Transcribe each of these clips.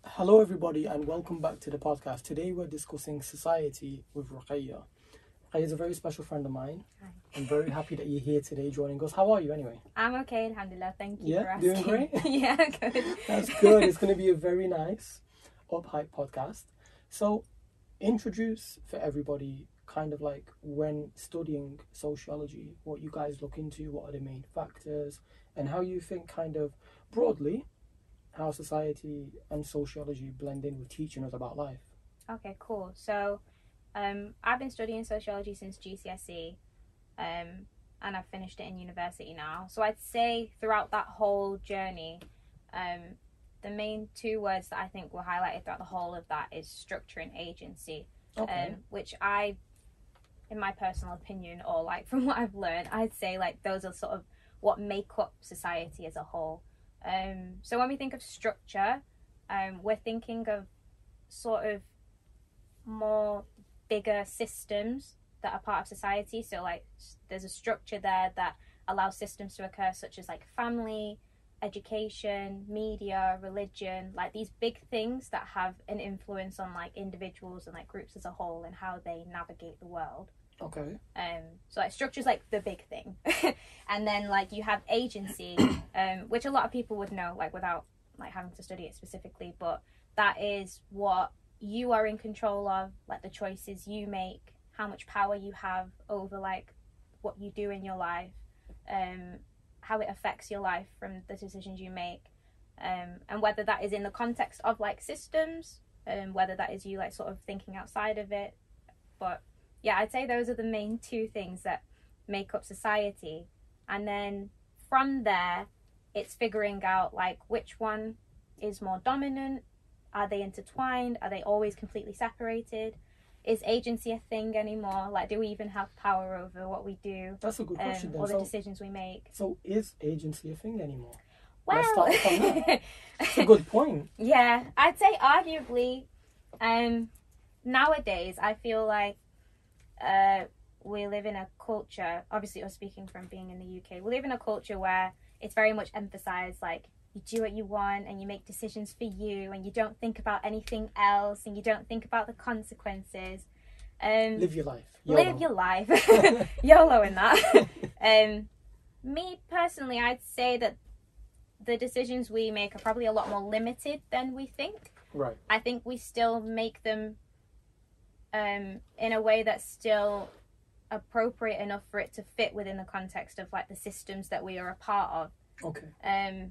Hello, everybody, and welcome back to the podcast. Today, we're discussing society with Ruqayya. Ruqayya is a very special friend of mine. Hi. I'm very happy that you're here today joining us. How are you, anyway? I'm okay, alhamdulillah. Thank you for asking. Doing great? Yeah, good. That's good. It's going to be a very nice, up-hype podcast. So, introduce for everybody, kind of like when studying sociology, what you guys look into, what are the main factors, and how you think, kind of broadly, how society and sociology blend in with teaching us about life. Okay, cool. So, I've been studying sociology since GCSE, and I've finished it in university now. So I'd say throughout that whole journey, the main two words that I think were highlighted throughout the whole of that is structure and agency, which I, in my personal opinion, or like from what I've learned, I'd say like those are sort of what make up society as a whole. So when we think of structure, we're thinking of sort of more bigger systems that are part of society. So like there's a structure there that allows systems to occur, such as like family, education, media, religion, like these big things that have an influence on like individuals and like groups as a whole and how they navigate the world. Okay. So like structure's like the big thing. And then like you have agency, which a lot of people would know like without like having to study it specifically, but that is what you are in control of, like the choices you make, how much power you have over like what you do in your life, how it affects your life from the decisions you make, and whether that is in the context of like systems, whether that is you like sort of thinking outside of it. But yeah, I'd say those are the main two things that make up society. And then from there, it's figuring out like which one is more dominant. Are they intertwined? Are they always completely separated? Is agency a thing anymore? Like, do we even have power over what we do? That's a good question then. Or the decisions we make? So is agency a thing anymore? Well, let's start from that. That's a good point. Yeah, I'd say arguably, nowadays I feel like we live in a culture, obviously you're speaking from being in the UK, we live in a culture where it's very much emphasized like you do what you want and you make decisions for you and you don't think about anything else and you don't think about the consequences. Live your life. YOLO. Live your life. YOLO in that. Me personally, I'd say that the decisions we make are probably a lot more limited than we think. Right. I think we still make them in a way that's still appropriate enough for it to fit within the context of like the systems that we are a part of. Okay.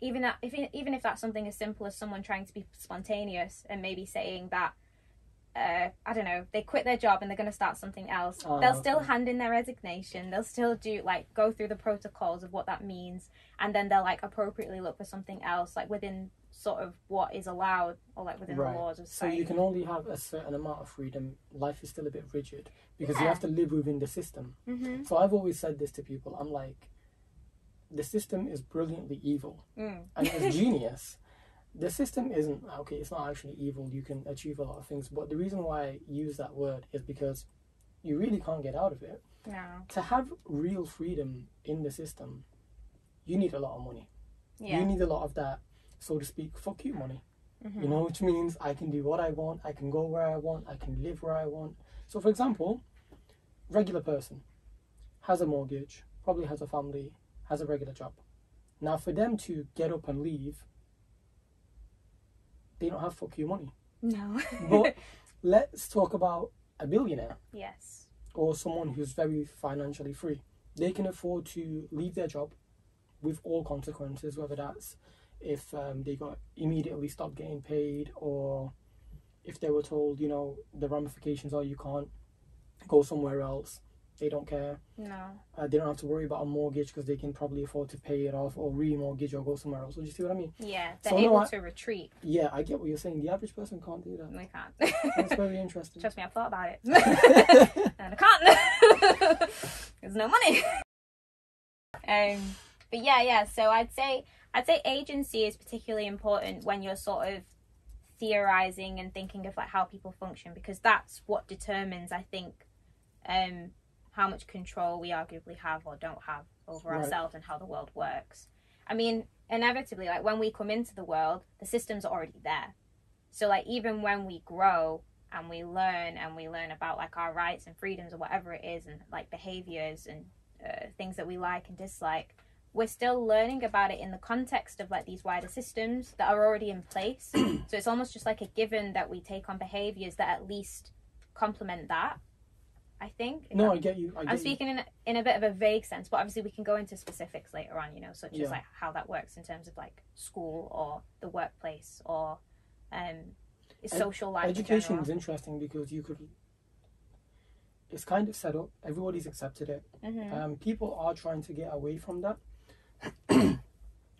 Even if that's something as simple as someone trying to be spontaneous and maybe saying that I don't know, they quit their job and they're going to start something else. They'll still hand in their resignation. They'll still do like go through the protocols of what that means, and then they'll like appropriately look for something else like within sort of what is allowed or like within the laws of society. So you can only have a certain amount of freedom. Life is still a bit rigid because you have to live within the system. Mm-hmm. So I've always said this to people. I'm like, the system is brilliantly evil and it's genius. The system isn't, okay, it's not actually evil. You can achieve a lot of things. But the reason why I use that word is because you really can't get out of it. No. To have real freedom in the system, you need a lot of money. Yeah. You need a lot of that, so to speak, fuck you money. Mm-hmm. You know, which means I can do what I want, I can go where I want, I can live where I want. So for example, regular person has a mortgage, probably has a family, has a regular job. Now for them to get up and leave, they don't have fuck you money. No. But let's talk about a billionaire. Yes. Or someone who's very financially free. They can afford to leave their job with all consequences, whether that's if they got immediately stopped getting paid, or if they were told, you know, the ramifications are you can't go somewhere else. They don't care. No. They don't have to worry about a mortgage because they can probably afford to pay it off or remortgage or go somewhere else. So do you see what I mean? Yeah, they're able to retreat. Yeah, I get what you're saying. The average person can't do that. They can't. That's very interesting. Trust me, I've thought about it. And I can't. There's no money. But yeah. So I'd say agency is particularly important when you're sort of theorizing and thinking of like how people function, because that's what determines, I think, how much control we arguably have or don't have over Right. ourselves and how the world works. I mean, inevitably, like when we come into the world, the systems are already there. So like even when we grow and we learn about like our rights and freedoms or whatever it is, and like behaviors and things that we like and dislike, we're still learning about it in the context of like these wider systems that are already in place. So it's almost just like a given that we take on behaviors that at least complement that, I think. No, I get you. I'm speaking in a bit of a vague sense, but obviously we can go into specifics later on, you know, such as like how that works in terms of like school or the workplace or social life. Education is interesting because it's kind of set up. Everybody's accepted it. Mm-hmm. People are trying to get away from that.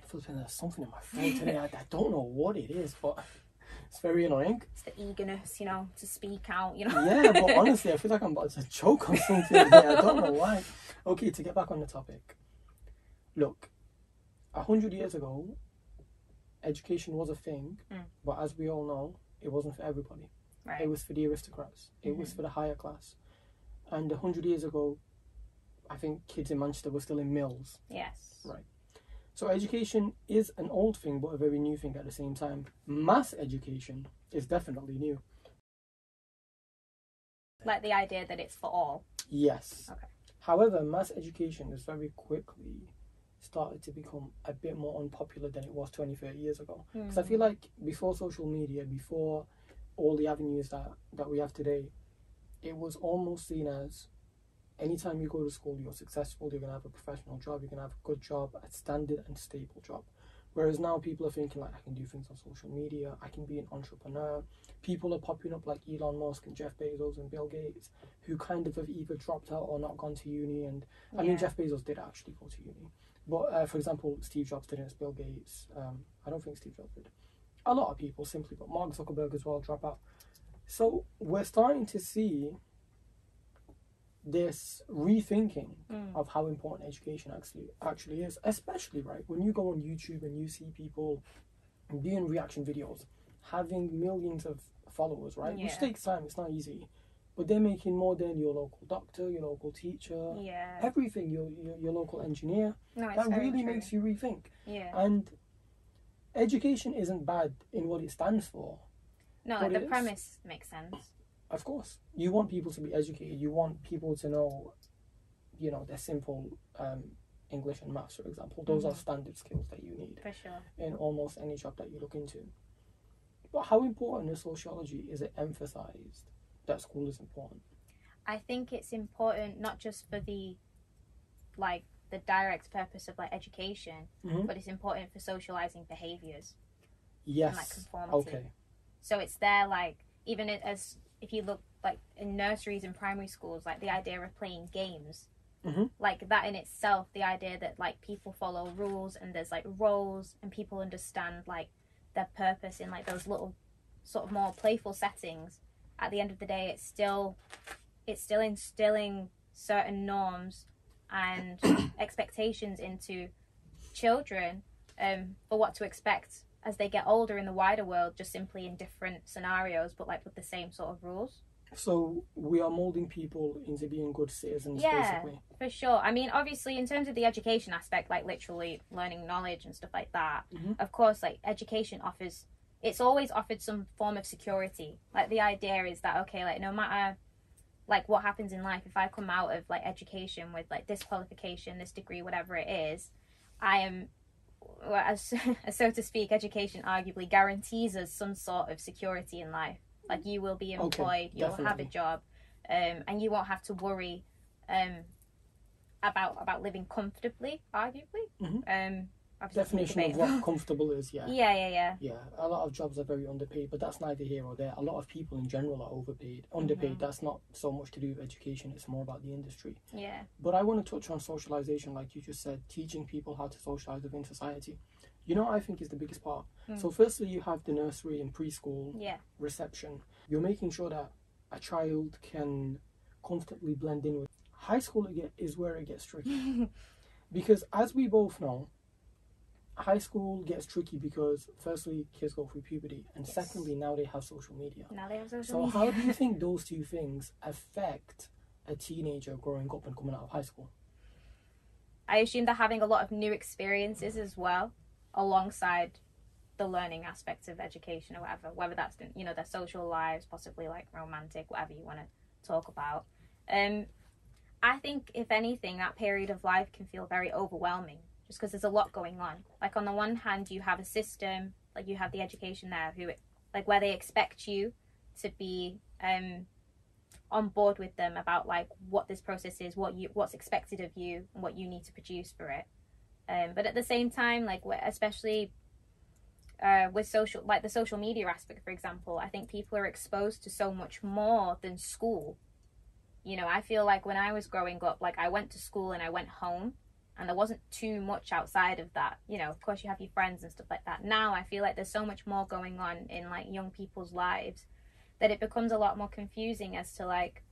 Flipping, there's something in my throat today. I don't know what it is, but it's very annoying. It's the eagerness, you know, to speak out, you know. Yeah, but honestly, I feel like I'm about to choke on something here. I don't know why. Okay, to get back on the topic. Look, 100 years ago, education was a thing, but as we all know, it wasn't for everybody. Right. It was for the aristocrats. It was for the higher class. And 100 years ago, I think kids in Manchester were still in mills. Yes. Right. So education is an old thing, but a very new thing at the same time. Mass education is definitely new. Like the idea that it's for all. Yes. Okay. However, mass education has very quickly started to become a bit more unpopular than it was 20, 30 years ago. Because I feel like before social media, before all the avenues that we have today, it was almost seen as anytime you go to school, you're successful, you're going to have a professional job, you're going to have a good job, a standard and stable job. Whereas now people are thinking like, I can do things on social media, I can be an entrepreneur. People are popping up like Elon Musk and Jeff Bezos and Bill Gates, who kind of have either dropped out or not gone to uni. And I mean, Jeff Bezos did actually go to uni. But for example, Steve Jobs didn't, Bill Gates, I don't think Steve Jobs did. A lot of people simply, but Mark Zuckerberg as well, drop out. So we're starting to see this rethinking of how important education actually is, especially right when you go on YouTube and you see people doing reaction videos, having millions of followers, right? Which takes time, it's not easy, but they're making more than your local doctor, your local teacher, everything, your local engineer. No, that really makes you rethink. And education isn't bad in what it stands for. No, like the premise makes sense. Of course. You want people to be educated. You want people to know, you know, their simple English and maths, for example. Those are standard skills that you need. For sure. In almost any job that you look into. But how important in sociology is it emphasised that school is important? I think it's important not just for the direct purpose of like education, but it's important for socialising behaviours. Yes. And like conformity. Okay. So it's there, like, even as if you look like in nurseries and primary schools, like the idea of playing games, like that in itself, the idea that like people follow rules and there's like roles and people understand like their purpose in like those little sort of more playful settings. At the end of the day, it's still instilling certain norms and expectations into children for what to expect as they get older in the wider world, just simply in different scenarios, but like with the same sort of rules. So we are moulding people into being good citizens, basically. For sure. I mean, obviously, in terms of the education aspect, like literally learning knowledge and stuff like that, of course, like education it's always offered some form of security. Like the idea is that, okay, like no matter like what happens in life, if I come out of like education with like this qualification, this degree, whatever it is, I am, well, as so to speak, education arguably guarantees us some sort of security in life. Like you will be employed, you'll have a job, and you won't have to worry about living comfortably, arguably. Definition of what comfortable is, Yeah, a lot of jobs are very underpaid, but that's neither here or there. A lot of people in general are underpaid. That's not so much to do with education, it's more about the industry. Yeah. But I want to touch on socialization, like you just said, teaching people how to socialize within society. You know what I think is the biggest part? So firstly, you have the nursery and preschool reception. You're making sure that a child can comfortably blend in with. High school is where it gets tricky. Because as we both know, high school gets tricky because firstly, kids go through puberty, and secondly, now they have social media. So how do you think those two things affect a teenager growing up and coming out of high school? I assume they're having a lot of new experiences as well, alongside the learning aspects of education or whatever, whether that's, you know, their social lives, possibly like romantic, whatever you want to talk about. I think, if anything, that period of life can feel very overwhelming just because there's a lot going on. Like, on the one hand, you have a system, like you have the education there, where they expect you to be on board with them about like what this process is, what's expected of you, and what you need to produce for it. But at the same time, like, especially with the social media aspect, for example, I think people are exposed to so much more than school. You know, I feel like when I was growing up, like, I went to school and I went home, and there wasn't too much outside of that. You know, of course you have your friends and stuff like that. Now I feel like there's so much more going on in like young people's lives that it becomes a lot more confusing as to like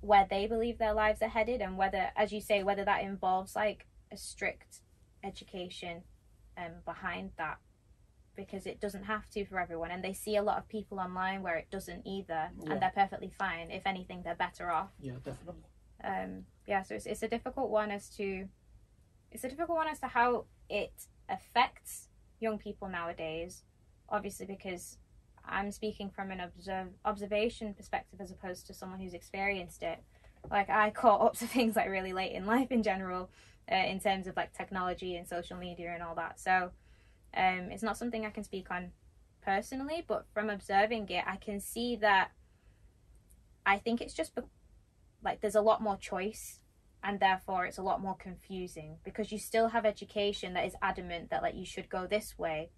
where they believe their lives are headed, and whether, as you say, whether that involves like a strict education behind that, because it doesn't have to for everyone, and they see a lot of people online where it doesn't either, and they're perfectly fine. If anything, they're better off. Yeah, definitely. So it's a difficult one as to how it affects young people nowadays, obviously, because I'm speaking from an observation perspective as opposed to someone who's experienced it. Like, I caught up to things like really late in life in general, in terms of like technology and social media and all that. So it's not something I can speak on personally, but from observing it, I can see that I think it's just like there's a lot more choice, and therefore it's a lot more confusing, because you still have education that is adamant that like you should go this way,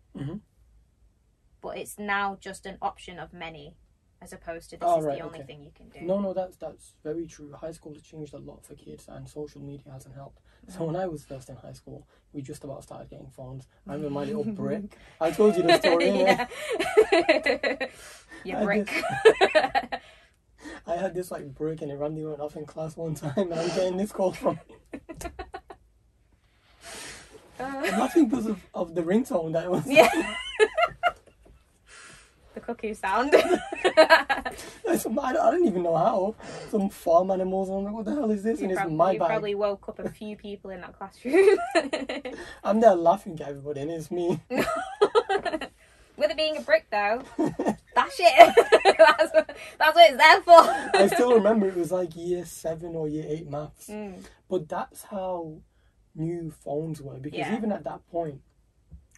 but it's now just an option of many, as opposed to this is the only thing you can do. No, that's very true. High school has changed a lot for kids, and social media hasn't helped. So when I was first in high school, we just about started getting phones. I remember my little brick. I told you the story, innit? Your brick. I had this like brick, and it randomly went off in class one time, and I'm getting this call from it. I'm laughing because of the ringtone that it was. Yeah. The cuckoo sound. I don't even know how. Some farm animals. I'm like, what the hell is this? And it's my bag. You probably woke up a few people in that classroom. I'm there laughing at everybody, and it's me. With it being a brick, though, that's it. that's what it's there for. I still remember it was like year 7 or year 8 maths. But that's how new phones were, because even at that point,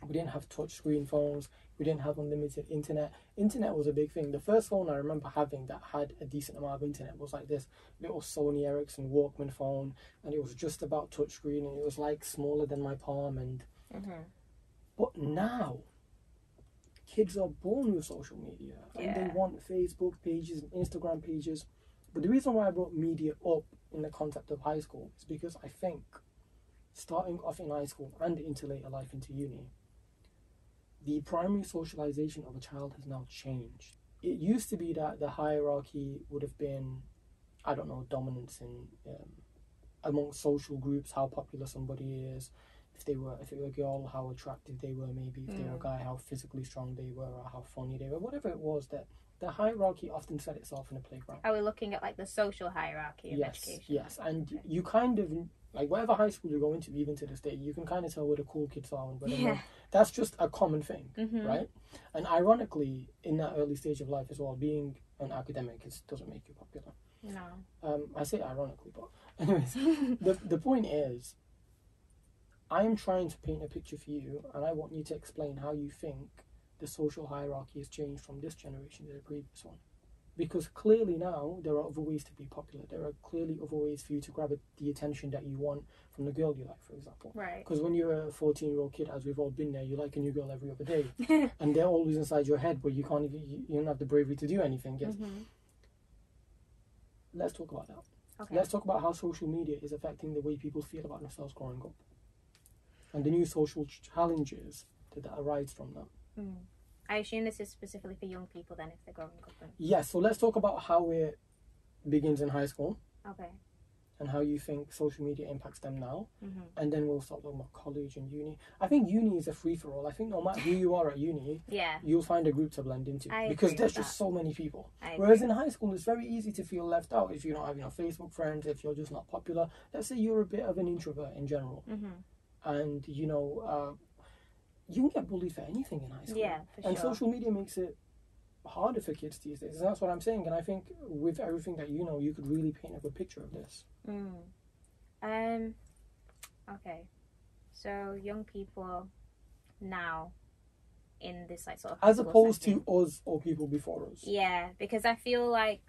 we didn't have touchscreen phones. We didn't have unlimited internet. Internet was a big thing. The first phone I remember having that had a decent amount of internet was like this little Sony Ericsson Walkman phone, and it was just about touchscreen, and it was like smaller than my palm. And but now, kids are born with social media, and they want Facebook pages and Instagram pages. But the reason why I brought media up in the concept of high school is because I think starting off in high school and into later life into uni, the primary socialization of a child has now changed. It used to be that the hierarchy would have been, I don't know, dominance in amongst social groups, how popular somebody is. If they were a girl, how attractive they were, maybe. If they were a guy, how physically strong they were, or how funny they were. Whatever it was, that the hierarchy often set itself in a playground. Are we looking at like the social hierarchy of education? Yes, and you kind of, like, whatever high school you go into, even to this day, you can kind of tell where the cool kids are and where they're not. That's just a common thing, right? And ironically, in that early stage of life as well, being an academic doesn't make you popular. No. I say ironically, but anyways, the point is, I am trying to paint a picture for you, and I want you to explain how you think the social hierarchy has changed from this generation to the previous one. Because clearly now, there are other ways to be popular. There are clearly other ways for you to grab the attention that you want from the girl you like, for example. Right. Because when you're a 14-year-old kid, as we've all been there, you like a new girl every other day. And they're always inside your head, but you don't have the bravery to do anything. Yes. Let's talk about that. Okay. Let's talk about how social media is affecting the way people feel about themselves growing up, and the new social challenges that arise from that. I assume this is specifically for young people then, if they're growing up. Yes, so let's talk about how it begins in high school. Okay. and how you think social media impacts them now, Mm-hmm. and then we'll start talking about college and uni. I think uni is a free for all. I think no matter who you are at uni, Yeah. you'll find a group to blend into I because agree there's with just so many people. I Whereas agree. in high school, it's very easy to feel left out if you don't have Facebook friends, if you're just not popular. Let's say you're a bit of an introvert in general, Mm-hmm. and you can get bullied for anything in high school. Yeah, for and sure. social media makes it harder for kids these days. And that's what I'm saying. And I think with everything that you know, you could really paint a good picture of this. Okay. So young people now in this like sort of As physical opposed setting. to us or people before us. Yeah, because I feel like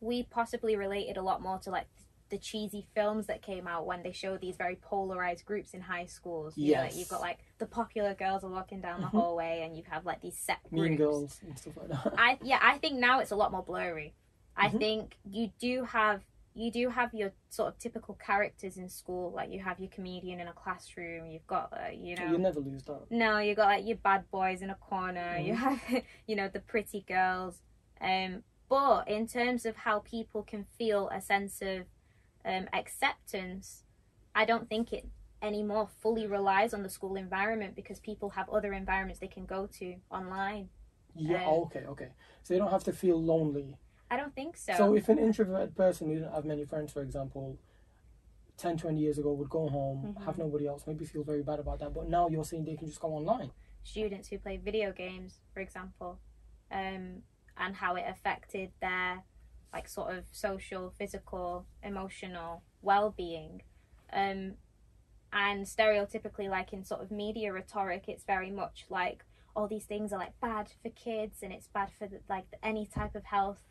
we possibly related a lot more to like the cheesy films that came out when they show these very polarized groups in high schools. You know, like, Yes. you've got like the popular girls are walking down the Mhm. hallway, and you have like these set groups. Mean Girls and stuff like that. I think now it's a lot more blurry. I Mhm. think you do have your sort of typical characters in school. Like you have your comedian in a classroom. You've got You never lose that. No, you got like your bad boys in a corner. Mhm. You have the pretty girls. But in terms of how people can feel a sense of acceptance, I don't think it anymore fully relies on the school environment because people have other environments they can go to online. Yeah, okay. So you don't have to feel lonely. I don't think so. So if an introverted person who didn't have many friends, for example, 10, 20 years ago would go home, Mhm. have nobody else, maybe feel very bad about that. But now you're saying they can just go online. Students who play video games, for example, and how it affected their like sort of social, physical, emotional well-being. And stereotypically, like in sort of media rhetoric, it's very much like all these things are like bad for kids and it's bad for like any type of health.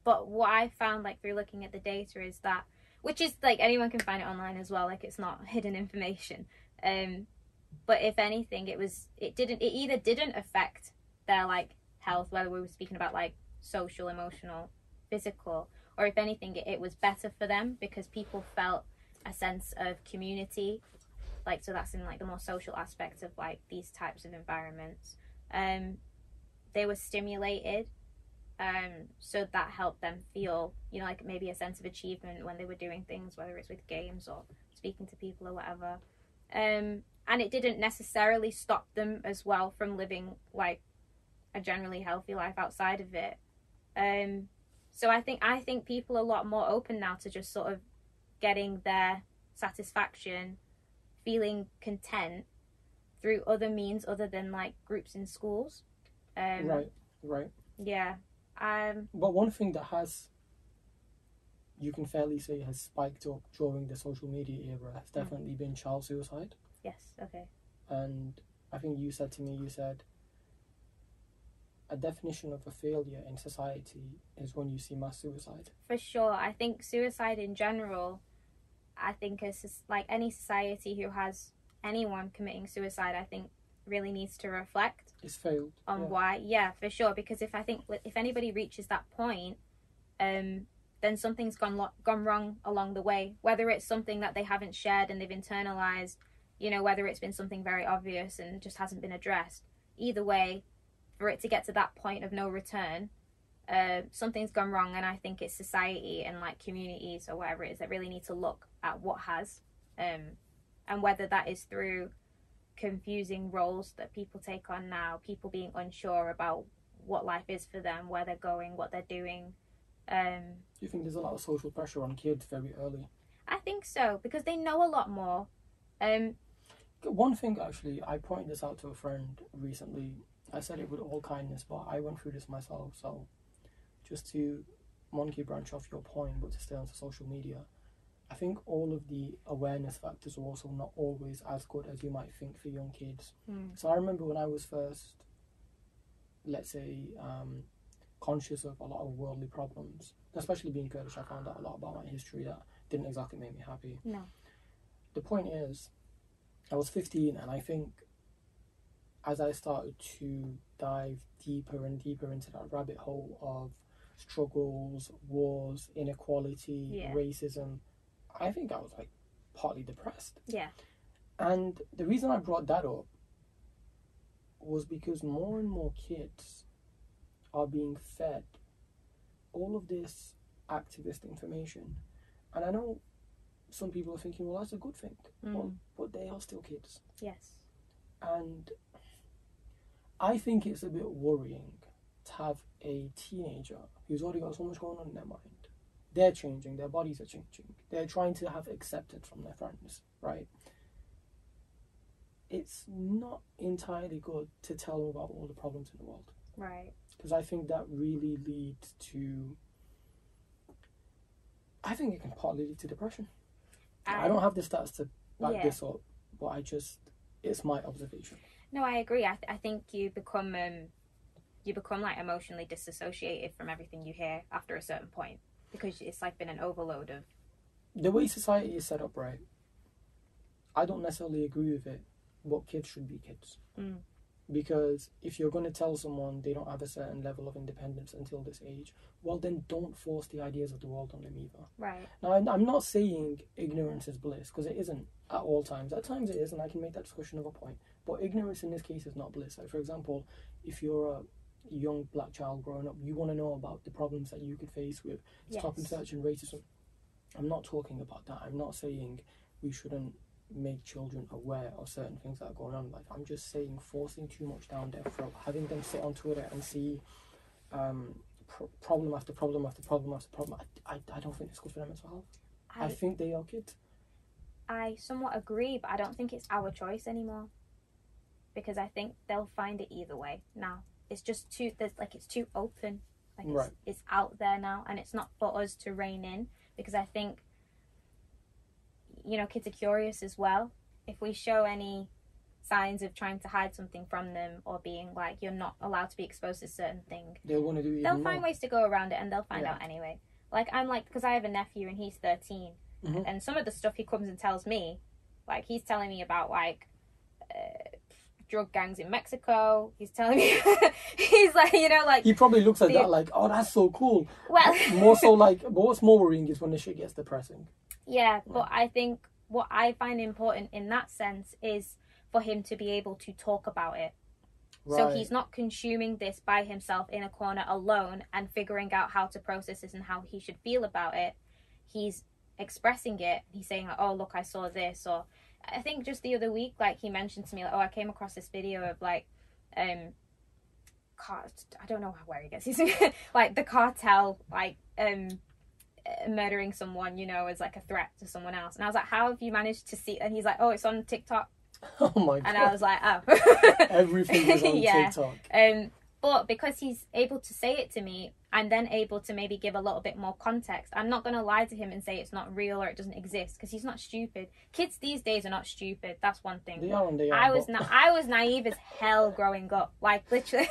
But what I found like through looking at the data is that, which is like anyone can find it online as well, like it's not hidden information. But if anything, it either didn't affect their like health, whether we were speaking about like social, emotional, physical, or if anything, it was better for them because people felt a sense of community. Like, so that's in like the more social aspect of like these types of environments. They were stimulated. So that helped them feel, like maybe a sense of achievement when they were doing things, whether it's with games or speaking to people or whatever. And it didn't necessarily stop them as well from living like a generally healthy life outside of it. So I think people are a lot more open now to just sort of getting their satisfaction, feeling content through other means other than like groups in schools. Right. Yeah. But one thing that you can fairly say has spiked up during the social media era has definitely been child suicide. Yes, okay. And I think you said a definition of a failure in society is when you see mass suicide. For sure. I think suicide in general, I think as like any society who has anyone committing suicide, I think really needs to reflect it's failed on why. Yeah, for sure. Because if anybody reaches that point, then something's gone wrong along the way. Whether it's something that they haven't shared and they've internalized, whether it's been something very obvious and just hasn't been addressed. Either way, for it to get to that point of no return, something's gone wrong, and I think it's society and like communities or whatever it is that really need to look at what has, and whether that is through confusing roles that people take on now, people being unsure about what life is for them, where they're going, what they're doing. Do you think there's a lot of social pressure on kids very early? I think so, because they know a lot more. One thing, actually, I pointed this out to a friend recently. I said it with all kindness, but I went through this myself. So just to monkey branch off your point, but to stay on social media, I think all of the awareness factors are also not always as good as you might think for young kids. So I remember when I was first, let's say, conscious of a lot of worldly problems, especially being Kurdish, I found out a lot about my history that didn't exactly make me happy. No. The point is, I was 15, and I think as I started to dive deeper and deeper into that rabbit hole of struggles, wars, inequality, racism, I think I was like partly depressed. Yeah. And the reason I brought that up was because more and more kids are being fed all of this activist information. And I know some people are thinking, well, that's a good thing. Well, but they are still kids. Yes. And I think it's a bit worrying to have a teenager who's already got so much going on in their mind. They're changing, their bodies are changing. They're trying to have acceptance from their friends, right? It's not entirely good to tell them about all the problems in the world. Right. Because I think that really leads to... I think it can partly lead to depression. I don't have the stats to back this up, but it's my observation. No, I agree. I think you become like emotionally disassociated from everything you hear after a certain point, because it's like been an overload of... The way society is set up, right, I don't necessarily agree with it, but kids should be kids. Because if you're going to tell someone they don't have a certain level of independence until this age, well, then don't force the ideas of the world on them either. Right. Now, I'm not saying ignorance is bliss, because it isn't at all times. At times it is, and I can make that discussion of a point. But ignorance in this case is not bliss. Like, for example, if you're a young black child growing up, you want to know about the problems that you could face with stop and search and racism. I'm not talking about that. I'm not saying we shouldn't make children aware of certain things that are going on. Like, I'm just saying forcing too much down their throat, having them sit on Twitter and see problem after problem after problem after problem. I don't think it's good for their mental health. I think they are kids. I somewhat agree, but I don't think it's our choice anymore, because I think they'll find it either way now. It's just too, it's too open. Like, it's out there now, and it's not for us to rein in, because I think, you know, kids are curious as well. If we show any signs of trying to hide something from them, or being like, you're not allowed to be exposed to a certain thing, they'll find ways to go around it, and they'll find out anyway. Like, I'm like, because I have a nephew and he's 13, and some of the stuff he comes and tells me, like, he's telling me about, like, drug gangs in Mexico. He's telling me, he's like, you know, like... He probably looks at that like, oh, that's so cool. Well... more so like, but what's more worrying is when the shit gets depressing. Yeah, but I think what I find important in that sense is for him to be able to talk about it. Right. So he's not consuming this by himself in a corner alone and figuring out how to process this and how he should feel about it. He's expressing it. He's saying, like, oh, look, I saw this. Or I think just the other week, like, he mentioned to me, like, oh, I came across this video of, like, I don't know where he gets his, like, the cartel, like, murdering someone, you know, as like a threat to someone else. And I was like, how have you managed to see? And he's like, oh, it's on TikTok. Oh my god. And I was like, oh. Everything is on TikTok. But because he's able to say it to me, I'm then able to maybe give a little bit more context. I'm not going to lie to him and say it's not real or it doesn't exist, because he's not stupid. Kids these days are not stupid. That's one thing. They are. I was naive as hell growing up. Like, literally,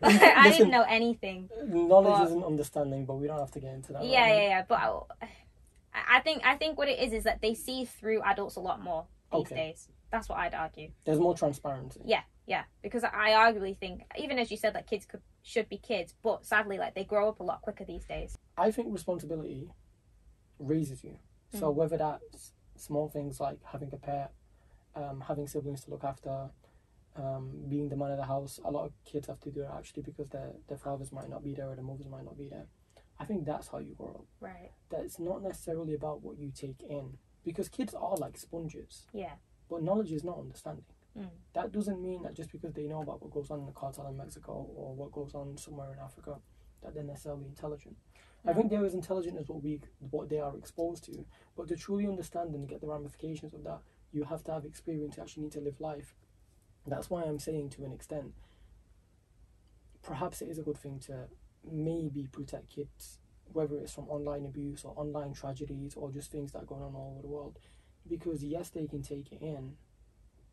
like, I didn't know anything. Knowledge isn't understanding, but we don't have to get into that. Yeah. But I think what it is that they see through adults a lot more these days. That's what I'd argue. There's more transparency. Yeah, because I arguably think, even as you said, like, kids should be kids, but sadly, like, they grow up a lot quicker these days. I think responsibility raises you. So whether that's small things like having a pet, having siblings to look after, being the man of the house, a lot of kids have to do it actually because their fathers might not be there or their mothers might not be there. I think that's how you grow up. Right. That it's not necessarily about what you take in, because kids are like sponges. Yeah. But knowledge is not understanding. That doesn't mean that just because they know about what goes on in the cartel in Mexico or what goes on somewhere in Africa, that they're necessarily intelligent. I think they're as intelligent as what they are exposed to. But to truly understand and get the ramifications of that, you have to have experience. You actually need to live life. That's why I'm saying, to an extent, perhaps it is a good thing to maybe protect kids, whether it's from online abuse or online tragedies or just things that are going on all over the world. Because yes, they can take it in,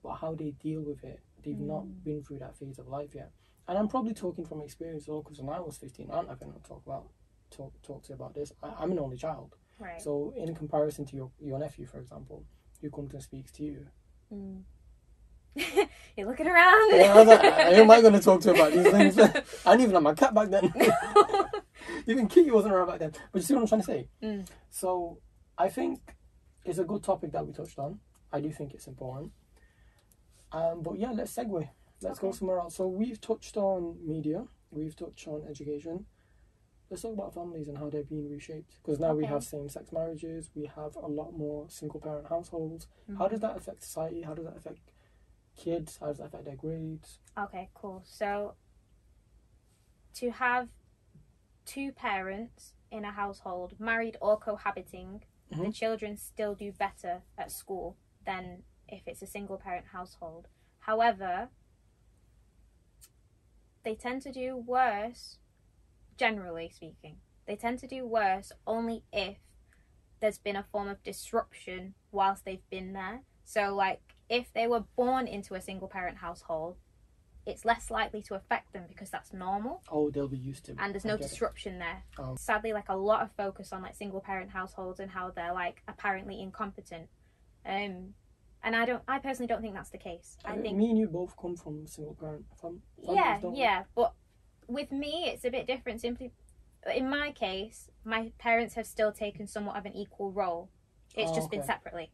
but how they deal with it, they've not been through that phase of life yet. And I'm probably talking from experience, because when I was 15, I'm not going to talk to you about this. I'm an only child. Right. So in comparison to your nephew, for example, who comes and speaks to you. You're looking around. Yeah, I was like, how am I going to talk to you about these things? I didn't even have my cat back then. Even Kitty wasn't around back then. But you see what I'm trying to say? So I think it's a good topic that we touched on. I do think it's important. But yeah, let's segue. Let's go somewhere else. So we've touched on media. We've touched on education. let's talk about families and how they're being reshaped. Because now we Okay. have same-sex marriages, we have a lot more single-parent households. How does that affect society? How does that affect kids? How does that affect their grades? Okay, cool. So, to have two parents in a household, married or cohabiting, the children still do better at school than if it's a single parent household. However, they tend to do worse, generally speaking. They tend to do worse only if there's been a form of disruption whilst they've been there. So, like, if they were born into a single parent household, it's less likely to affect them because that's normal. Oh, they'll be used to it. And there's no disruption there. Oh. Sadly, like, a lot of focus on like single parent households and how they're like apparently incompetent. And I personally don't think that's the case. I think me and you both come from single parent families, don't we? yeah, but with me it's a bit different. Simply, in my case, my parents have still taken somewhat of an equal role. It's just been separately.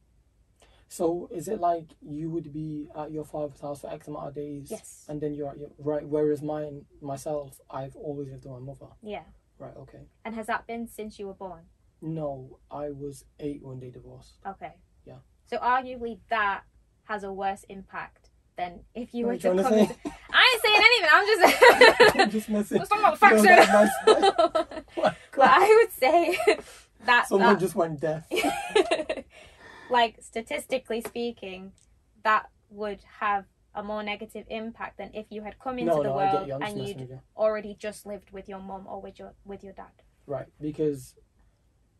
So is it like you would be at your father's house for X amount of days? Yes. And then you're at your right. Whereas myself, I've always lived with my mother. Yeah. Right. Okay. And has that been since you were born? No, I was 8 when they divorced. Okay. Yeah. So arguably that has a worse impact than if you were to What are come you into... I ain't saying anything. I'm just... I'm just messing. Let's talk about facts here. Oh But I would say that... Someone just went deaf. Like, statistically speaking, that would have a more negative impact than if you had come into the world and you'd already just lived with your mum or with your dad. Right, because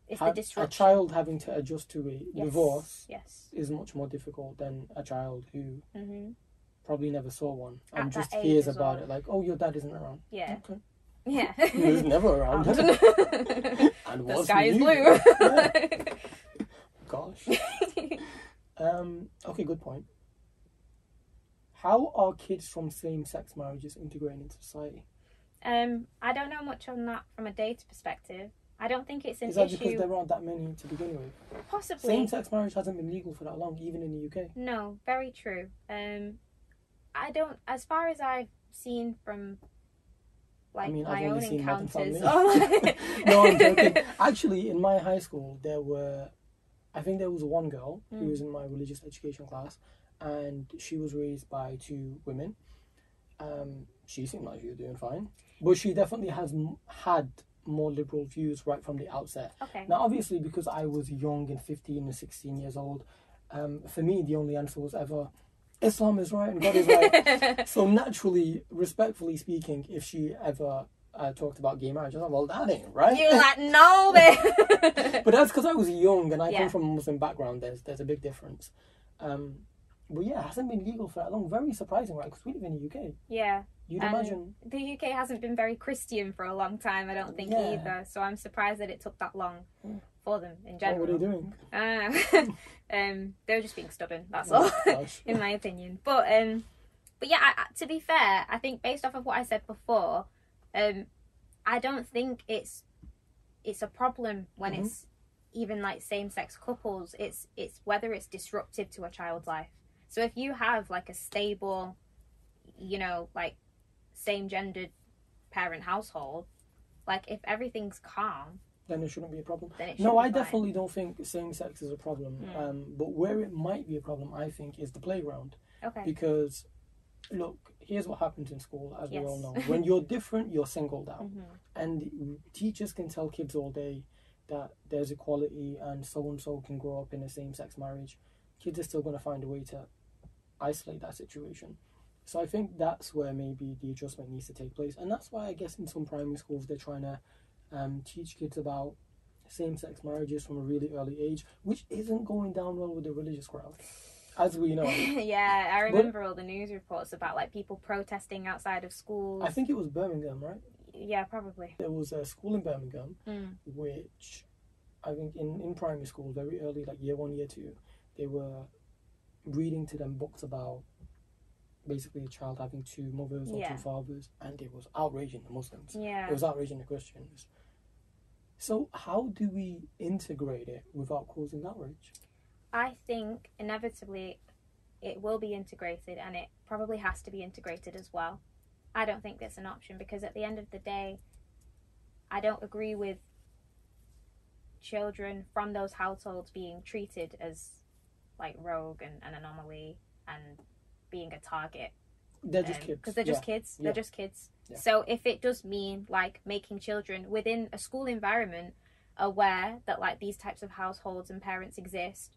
it's the disruption. A child having to adjust to a divorce yes. is much more difficult than a child who probably never saw one At and just that hears age as about well. it, like, oh, your dad isn't around. Yeah. Okay. Yeah. He was never around. And the sky is blue. Yeah. Gosh. Okay, good point. How are kids from same-sex marriages integrating into society? I don't know much on that from a data perspective. I don't think it's an issue. Is that issue. because there aren't that many to begin with? Possibly. Same-sex marriage hasn't been legal for that long, even in the UK. No, very true. I don't, as far as I've seen from like my own encounters. No, I'm joking. Actually, in my high school, I think there was one girl who was in my religious education class, and she was raised by 2 women. She seemed like she was doing fine, but she definitely had more liberal views right from the outset. Okay. Now, obviously, because I was young and 15 and 16 years old, for me, the only answer was ever, Islam is right and God is right. So naturally, respectfully speaking, if she ever talked about gay marriage, I was like, well, that ain't right. You're like, no, babe. But that's because I was young and I come from a Muslim background. There's a big difference. But yeah, it hasn't been legal for that long. Very surprising, right? Because we live in the UK. Yeah. You'd imagine. The UK hasn't been very Christian for a long time, I don't think, either. So I'm surprised that it took that long for them in general. What were they doing? They were just being stubborn, that's all, in my opinion. But yeah, to be fair, I think based off of what I said before, I don't think it's a problem when it's even like same-sex couples. It's whether it's disruptive to a child's life. So if you have like a stable, like same-gendered parent household, like if everything's calm, then it shouldn't be a problem. No, I definitely don't think same-sex is a problem. But where it might be a problem, I think, is the playground. Okay. Because, look, here's what happens in school, as we all know. When you're different, you're singled out. And teachers can tell kids all day that there's equality and so-and-so can grow up in a same-sex marriage. Kids are still going to find a way to isolate that situation. So I think that's where maybe the adjustment needs to take place. And that's why I guess in some primary schools they're trying to teach kids about same-sex marriages from a really early age, which isn't going down well with the religious crowd, as we know. Yeah, I remember all the news reports about like people protesting outside of schools. I think it was Birmingham, right? Yeah, probably. There was a school in Birmingham which I think in primary school, very early, like year 1, year 2, they were reading to them books about basically a child having 2 mothers or 2 fathers, and it was outraging the Muslims. Yeah. It was outraging the Christians. So how do we integrate it without causing outrage? I think inevitably it will be integrated, and it probably has to be integrated as well. I don't think that's an option, because at the end of the day, I don't agree with children from those households being treated as like rogue and an anomaly and being a target. They're just kids. Because they're just kids. Yeah. They're just kids. Yeah. So if it does mean like making children within a school environment aware that like these types of households and parents exist,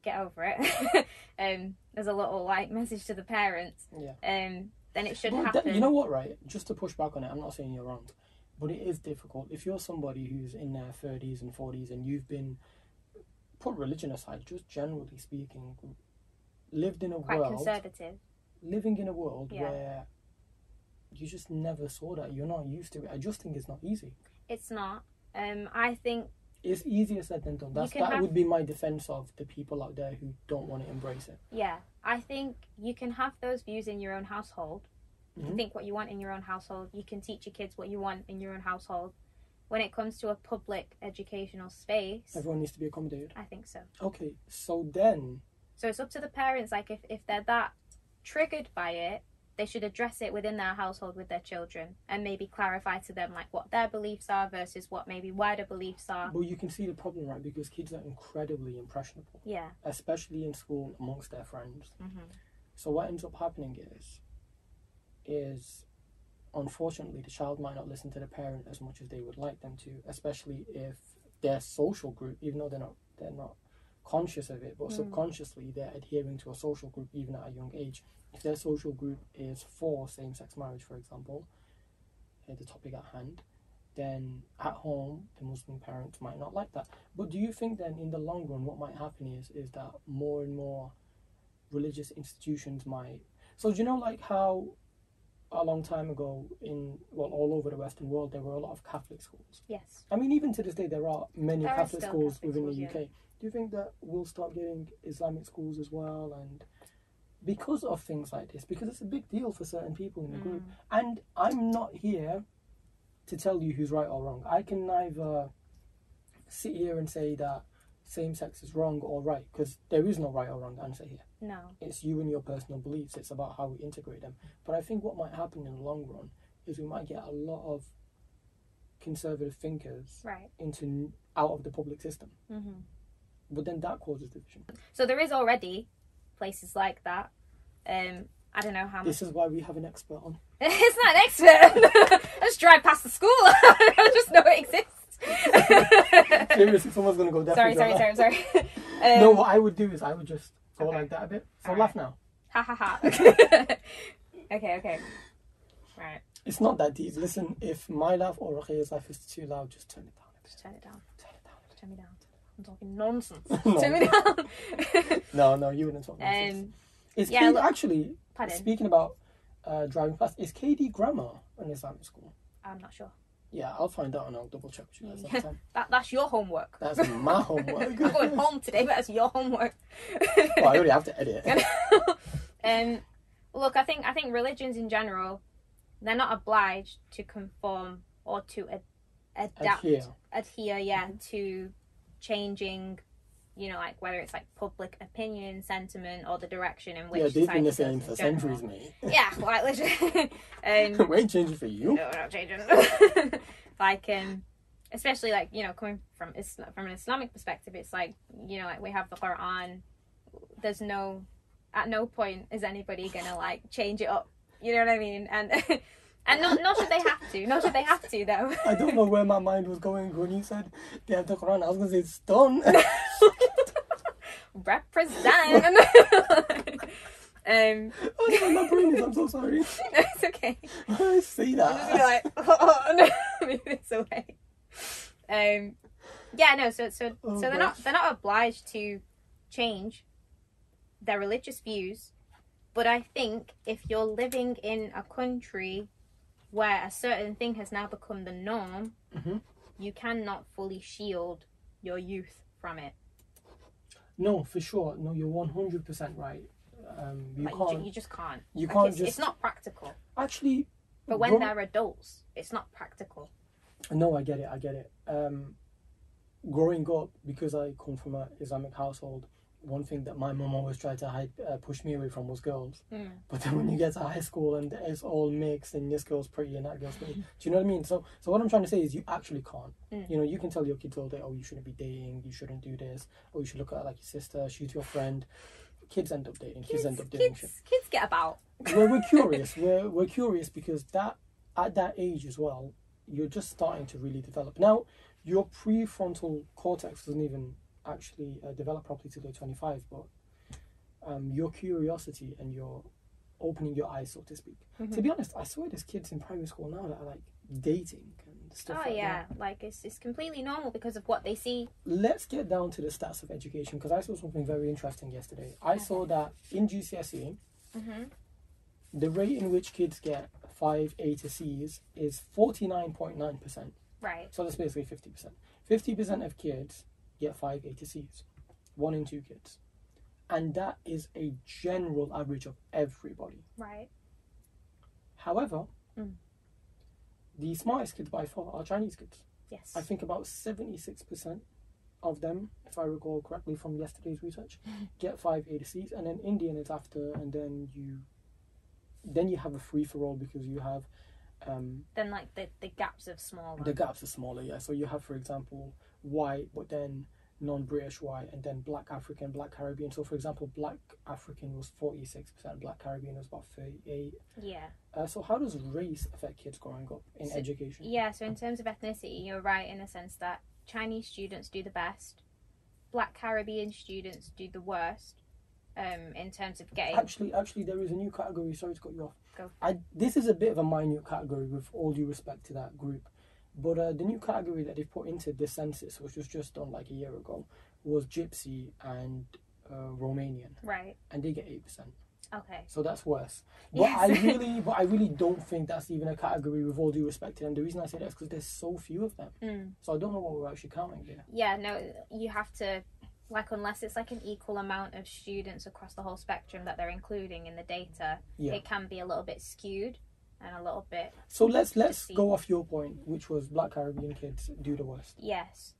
get over it. There's a little like message to the parents. Yeah. Then it should happen. You know what, right? Just to push back on it, I'm not saying you're wrong, but it is difficult. If you're somebody who's in their 30s and 40s and you've been, put religion aside, just generally speaking, lived in a quite world, conservative. living in a world Yeah. where you just never saw that, you're not used to it. I just think it's not easy. It's not. I think It's easier said than done. That would be my defense of the people out there who don't want to embrace it. yeah, I think you can have those views in your own household. You Mhm. can think what you want in your own household. You can teach your kids what you want in your own household. When it comes to a public educational space, Everyone needs to be accommodated. I think so. Okay, so then, So it's up to the parents. Like if they're that triggered by it, they should address it within their household with their children and maybe clarify to them like what their beliefs are versus what maybe wider beliefs are. but you can see the problem, right? Because kids are incredibly impressionable, Yeah. especially in school amongst their friends. Mm-hmm. So what ends up happening is unfortunately the child might not listen to the parent as much as they would like them to, especially if their social group, even though they're not conscious of it, but subconsciously they're adhering to a social group even at a young age. If their social group is for same-sex marriage, for example, the topic at hand, then at home the Muslim parents might not like that. But do you think then in the long run what might happen is that more and more religious institutions might... So do you know like how a long time ago all over the Western world there were a lot of Catholic schools? Yes. I mean, even to this day there are many There are Catholic still schools Catholic within schools, the UK. yeah. Do you think that we'll start getting Islamic schools as well? And because of things like this, because it's a big deal for certain people in the group. And I'm not here to tell you who's right or wrong. I can neither sit here and say that same-sex is wrong or right, because there is no right or wrong answer here. No. It's you and your personal beliefs. It's about how we integrate them. But I think what might happen in the long run is we might get a lot of conservative thinkers Right. out of the public system. Mm-hmm. But then that causes division. So there is already places like that. I don't know how much. This is why we have an expert on. It's not an expert. I just drive past the school. I just know it exists. Seriously, someone's going to go definitely. Sorry. No, what I would do is I would just go like that a bit. So All laugh right. now. Ha ha ha. Okay. Right. It's not that deep. Listen, if my laugh or Rakhiya's laugh is too loud, just turn it down. Just turn it down. Turn it down. Just turn me down. I'm talking nonsense. No. Turn me down. No, you wouldn't talk nonsense. Is yeah, KD, look- actually, Pardon? speaking about driving fast, is KD grammar an Islamic school? I'm not sure. Yeah, I'll find out and I'll double check with you guys next time. That's your homework. That's my homework. I'm going home today, but that's your homework. Well, I already have to edit it. Look, I think religions in general, they're not obliged to conform or to adapt, adhere, to changing, like whether it's like public opinion, sentiment, or the direction in which Yeah, they've been the society same goes for in general. centuries, mate. Yeah, like literally. We ain't changing for you. No, we're not changing. Like, especially like coming from an Islamic perspective, it's like like we have the Quran. There's at no point is anybody gonna like change it up. You know what I mean? And nor should they have to. Nor should they have to though. I don't know where my mind was going when you said they have the Quran. I was gonna say it's done. Represent. Oh no, my brain is. I'm so sorry. It's okay. I see I'm just gonna that. be like, oh, no, move this away. Yeah, no. So Oh, they're gosh. not obliged to change their religious views, but I think if you're living in a country where a certain thing has now become the norm, Mhm. you cannot fully shield your youth from it. No, for sure. No, you're 100% right. You Like, can't. you just can't. You Like, can't it's just not practical. actually. But when grow- they're adults, it's not practical. No, I get it. Growing up, because I come from an Islamic household, one thing that my mum always tried to hide, push me away from was girls. Mm. But then when you get to high school and it's all mixed and this girl's pretty and that girl's pretty, do you know what I mean? So what I'm trying to say is you actually can't. Mm. You know, you can tell your kids all day, oh, you shouldn't be dating, you shouldn't do this, or you should look at her like your sister, she's your friend. Kids end up dating, kids end up doing shit. Kids get about. We're curious. We're curious because that at that age as well, you're just starting to really develop. Now, your prefrontal cortex doesn't even actually develop properly till you're 25, but your curiosity and your opening your eyes, so to speak. Mm-hmm. To be honest, I swear there's kids in primary school now that are like dating and stuff Oh like yeah, that. like it's completely normal because of what they see. Let's get down to the stats of education because I saw something very interesting yesterday. I saw that in GCSE, Mm-hmm. the rate in which kids get 5 A to C's is 49.9%. Right. So that's basically 50%. 50% of kids get 5 A to C's. 1 in 2 kids. And that is a general average of everybody. Right. However, the smartest kids by far are Chinese kids. Yes. I think about 76% of them, if I recall correctly from yesterday's research, get 5 A to C's, and then Indian is after, and then you have a free-for-all because you have then like the gaps are smaller. the gaps are smaller, yeah. So you have, for example, white, but then non-British white, and then black African, black Caribbean. So, for example, black African was 46%, black Caribbean was about 38%. Yeah. So how does race affect kids growing up in education? Yeah, so in terms of ethnicity, you're right in the sense that Chinese students do the best, black Caribbean students do the worst, in terms of getting... Actually, there is a new category. Sorry to cut you off. Go. This is a bit of a minute category with all due respect to that group. But the new category that they've put into the census, which was just done like a year ago, was Gypsy and Romanian. Right. And they get 8%. Okay. So that's worse. But Yes. I really don't think that's even a category with all due respect to them. The reason I say that is because there's so few of them. So I don't know what we're actually counting here. Yeah, no, you have to, like, unless it's like an equal amount of students across the whole spectrum that they're including in the data, it can be a little bit skewed and a little bit... So let's go off your point, which was black Caribbean kids do the worst. Yes.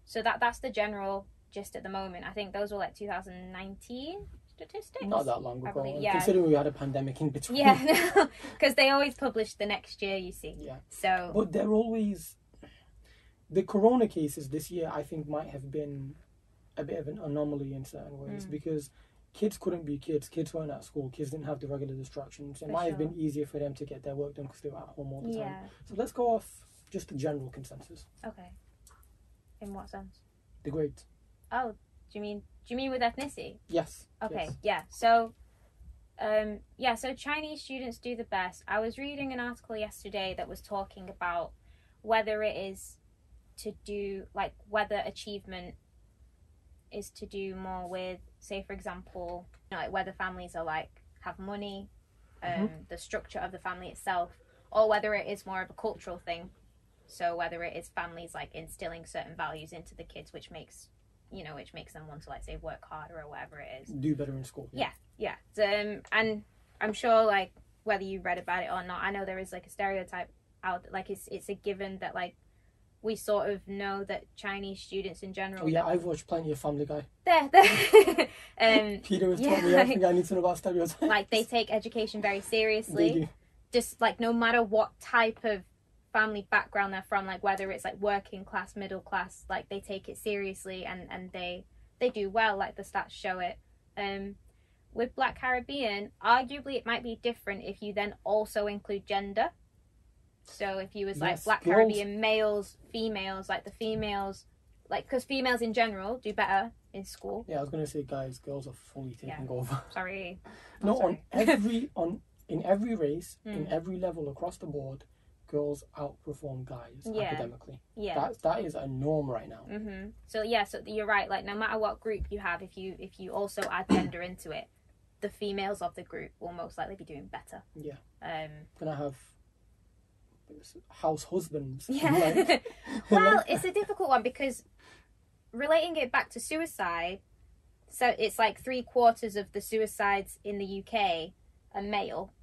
So that's the general gist at the moment. I think those were like 2019 statistics. Not that long I ago. believe, yeah. Considering we had a pandemic in between. Yeah, because they always publish the next year, you see. Yeah. So... But they're always... The corona cases this year, I think, might have been a bit of an anomaly in certain ways because kids couldn't be kids. Kids weren't at school. Kids didn't have the regular distractions. It might have been easier for them to get their work done because they were at home all the time. So let's go off just the general consensus. Okay. In what sense? The grades. Oh, do you mean with ethnicity? Yes. Okay. Yes. Yeah. So Chinese students do the best. I was reading an article yesterday that was talking about whether it is to do, like, whether achievement is to do more with, say, for example, you know, like whether families are like have money, the structure of the family itself, or whether it is more of a cultural thing. So whether it is families like instilling certain values into the kids, which makes them want to, like, say, work harder or whatever it is. Do better in school. Yeah. And I'm sure, like, whether you read about it or not, I know there is like a stereotype out, like it's a given that, like, we sort of know that Chinese students in general... Oh yeah, I've watched plenty of Family Guy. Peter has taught me everything I need to know about stereotypes. Like, they take education very seriously. They do. Just, like, no matter what type of family background they're from, like, whether it's, like, working class, middle class, like, they take it seriously and they do well, like, the stats show it. With Black Caribbean, arguably it might be different if you then also include gender. So if you was like Black Caribbean males, females, like the females, like, because females in general do better in school. Yeah, I was gonna say, guys, girls are fully taking over. Sorry. No, sorry. in every race, in every level across the board, girls outperform guys academically. Yeah. That is a norm right now. So you're right. Like, no matter what group you have, if you also add gender into it, the females of the group will most likely be doing better. Yeah. Gonna have house husbands. Yeah. Well, it's a difficult one because relating it back to suicide, so it's like 3/4 of the suicides in the UK are male.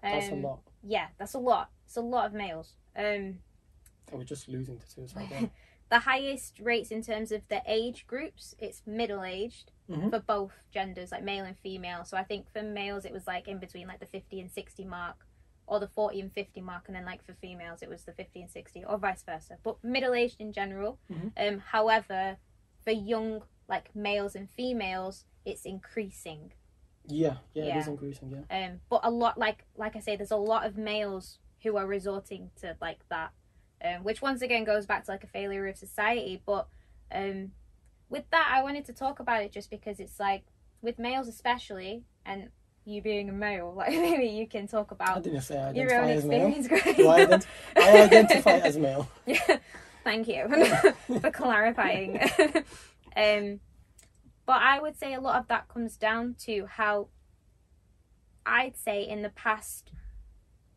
That's a lot. Yeah, that's a lot. It's a lot of males. We're just losing to suicide. the highest rates in terms of the age groups, it's middle-aged for both genders, like male and female. So I think for males, it was like in between like the 50 and 60 mark, or the 40 and 50 mark, and then like for females, it was the 50 and 60, or vice versa. But middle-aged in general. However, for young like males and females, it's increasing. Yeah, it is increasing. Yeah. But a lot, like I say, there's a lot of males who are resorting to like that, which once again goes back to like a failure of society. But with that, I wanted to talk about it just because it's like with males especially, and you being a male, like maybe you can talk about I didn't say I your own experience. I identify as male. Yeah, thank you for clarifying. But I would say a lot of that comes down to how, I'd say in the past,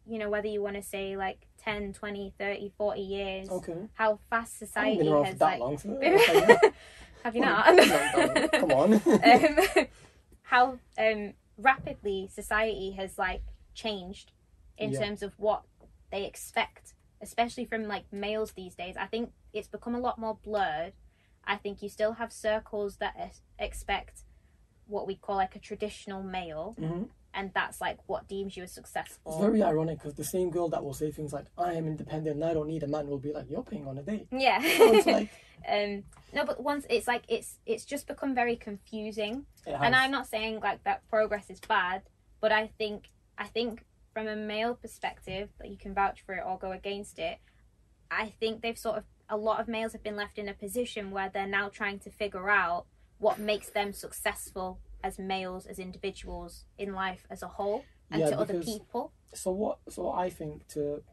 you know, whether you want to say like 10, 20, 30, 40 years, how fast society has that like... long, so Have you not? Come on. How rapidly society has like changed in terms of what they expect, especially from like males these days. I think it's become a lot more blurred. I think you still have circles that expect what we call like a traditional male, and that's like what deems you as successful. It's very ironic because the same girl that will say things like "I am independent and I don't need a man" will be like, "You're paying on a date." Yeah. So it's like, no, but once it's like it's just become very confusing. And I'm not saying like that progress is bad, but I think from a male perspective, that you can vouch for it or go against it, I think they've sort of, a lot of males have been left in a position where they're now trying to figure out what makes them successful as males, as individuals in life as a whole, and to other people. So I think, to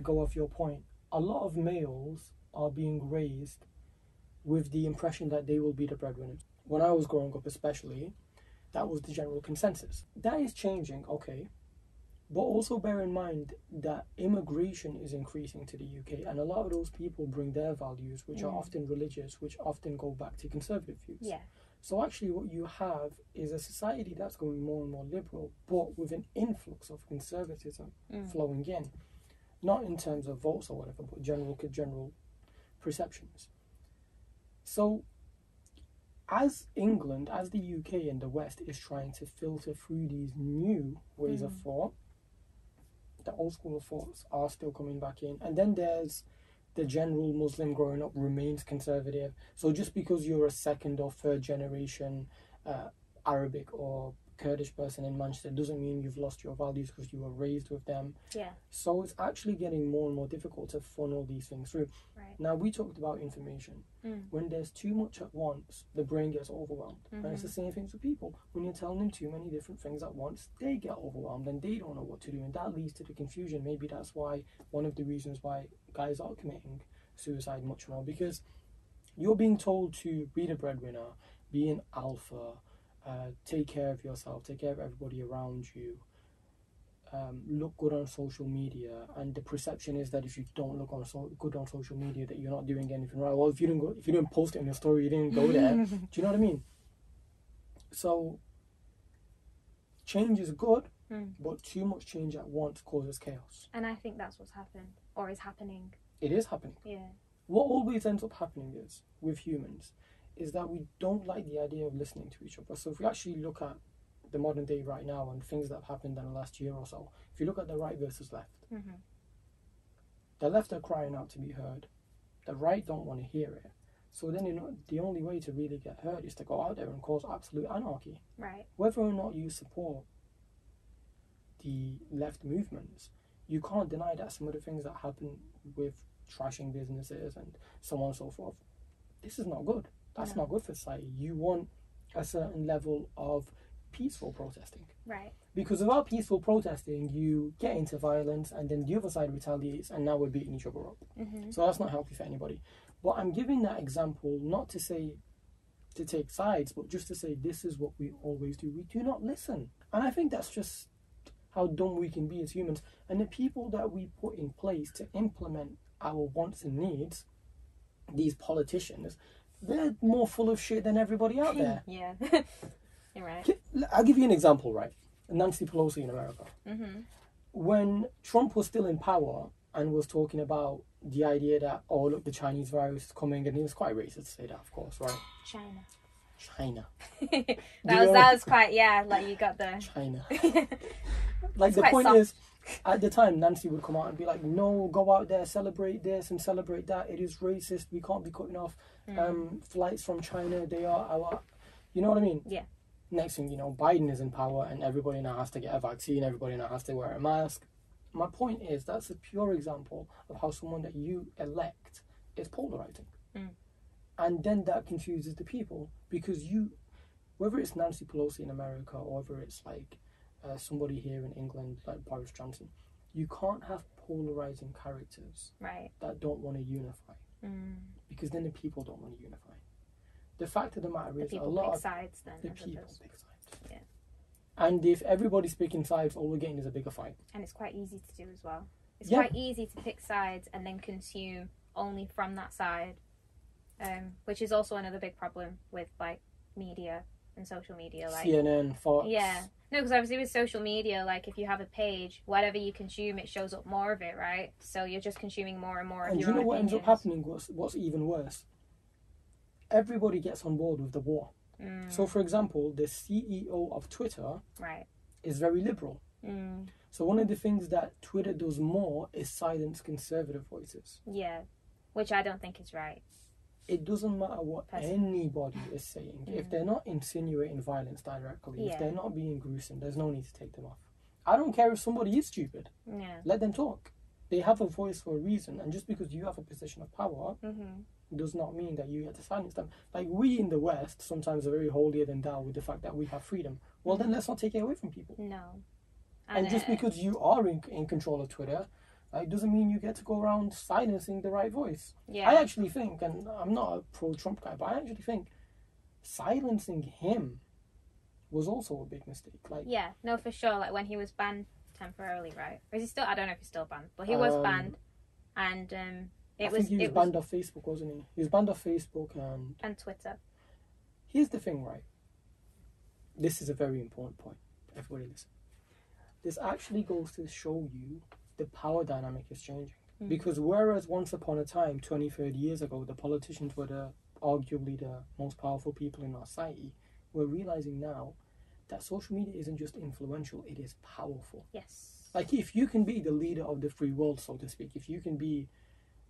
go off your point, a lot of males are being raised with the impression that they will be the breadwinners. When I was growing up especially, that was the general consensus. That is changing, okay. But also bear in mind that immigration is increasing to the UK, and a lot of those people bring their values, which are often religious, which often go back to conservative views. Yeah. So actually what you have is a society that's going more and more liberal, but with an influx of conservatism flowing in. Not in terms of votes or whatever, but general perceptions. So as England, as the UK and the West is trying to filter through these new ways of thought, the old school of thoughts are still coming back in. And then there's the general Muslim growing up remains conservative. So just because you're a second or third generation Arabic or Kurdish person in Manchester doesn't mean you've lost your values because you were raised with them. Yeah. So it's actually getting more and more difficult to funnel these things through. Right. Now, we talked about information. When there's too much at once, the brain gets overwhelmed. And it's the same thing for people. When you're telling them too many different things at once, they get overwhelmed and they don't know what to do. And that leads to the confusion. Maybe that's why, one of the reasons why guys are committing suicide much more, because you're being told to be the breadwinner, be an alpha, take care of yourself, take care of everybody around you, look good on social media, and the perception is that if you don't look good on social media, that you're not doing anything right. Well, if you didn't post it in your story, you didn't go there. Do you know what I mean? So change is good, but too much change at once causes chaos. And I think that's what's happened, or is happening. It is happening. Yeah. What always ends up happening is, with humans, is that we don't like the idea of listening to each other. So if we actually look at the modern day right now and things that have happened in the last year or so, if you look at the right versus left, the left are crying out to be heard, the right don't want to hear it. So then, the only way to really get heard is to go out there and cause absolute anarchy. Right. Whether or not you support the left movements, you can't deny that some of the things that happen with trashing businesses and so on and so forth, this is not good. That's not good for society. You want a certain level of peaceful protesting. Right. Because without peaceful protesting, you get into violence and then the other side retaliates and now we're beating each other up. So that's not healthy for anybody. But I'm giving that example not to say to take sides, but just to say this is what we always do. We do not listen. And I think that's just how dumb we can be as humans. And the people that we put in place to implement our wants and needs, these politicians, they're more full of shit than everybody out there. Yeah. You're right. I'll give you an example, right? Nancy Pelosi in America. When Trump was still in power and was talking about the idea that, oh, look, the Chinese virus is coming, and it was quite racist to say that, of course, right? China. that was quite, yeah, like you got the... China. Like, the point is, at the time, Nancy would come out and be like, no, go out there, celebrate this and celebrate that. It is racist. We can't be cutting off flights from China. They are our... You know what I mean? Yeah. Next thing you know, Biden is in power and everybody now has to get a vaccine. Everybody now has to wear a mask. My point is, that's a pure example of how someone that you elect is polarizing. And then that confuses the people, because whether it's Nancy Pelosi in America or whether it's like somebody here in England like Boris Johnson, you can't have polarizing characters that don't want to unify, because then the people don't want to unify. The fact of the matter is, a lot of sides, then, the people pick sides. Yeah. And if everybody's picking sides, all we're getting is a bigger fight. And it's quite easy to do as well. It's quite easy to pick sides and then consume only from that side, which is also another big problem with like media and social media, like CNN, Fox. Yeah. No, because obviously with social media, like if you have a page, whatever you consume, it shows up more of it, right? So you're just consuming more and more of your own opinions. And you know what ends up happening? What's even worse? Everybody gets on board with the war. So, for example, the CEO of Twitter is very liberal. So one of the things that Twitter does more is silence conservative voices. Yeah, which I don't think is right. It doesn't matter what anybody is saying. If they're not insinuating violence directly, if they're not being gruesome, there's no need to take them off. I don't care if somebody is stupid. Let them talk. They have a voice for a reason, and just because you have a position of power does not mean that you get to silence them. Like, we in the West sometimes are very holier than thou with the fact that we have freedom. Well, then let's not take it away from people. No. And just because you are in control of Twitter, it doesn't mean you get to go around silencing the right voice. Yeah. I actually think, and I'm not a pro-Trump guy, but I actually think silencing him was also a big mistake. Like, yeah, no, for sure. Like when he was banned temporarily, right? Or is he still? I don't know if he's still banned, but he was banned, and he was banned off Facebook, wasn't he? He was banned off Facebook and Twitter. Here's the thing, right? This is a very important point. Everybody listen. This actually goes to show you the power dynamic is changing. Because whereas once upon a time, 20, 30 years ago, the politicians were arguably the most powerful people in our society, we're realizing now that social media isn't just influential, it is powerful. Yes. Like, if you can be the leader of the free world, so to speak, if you can be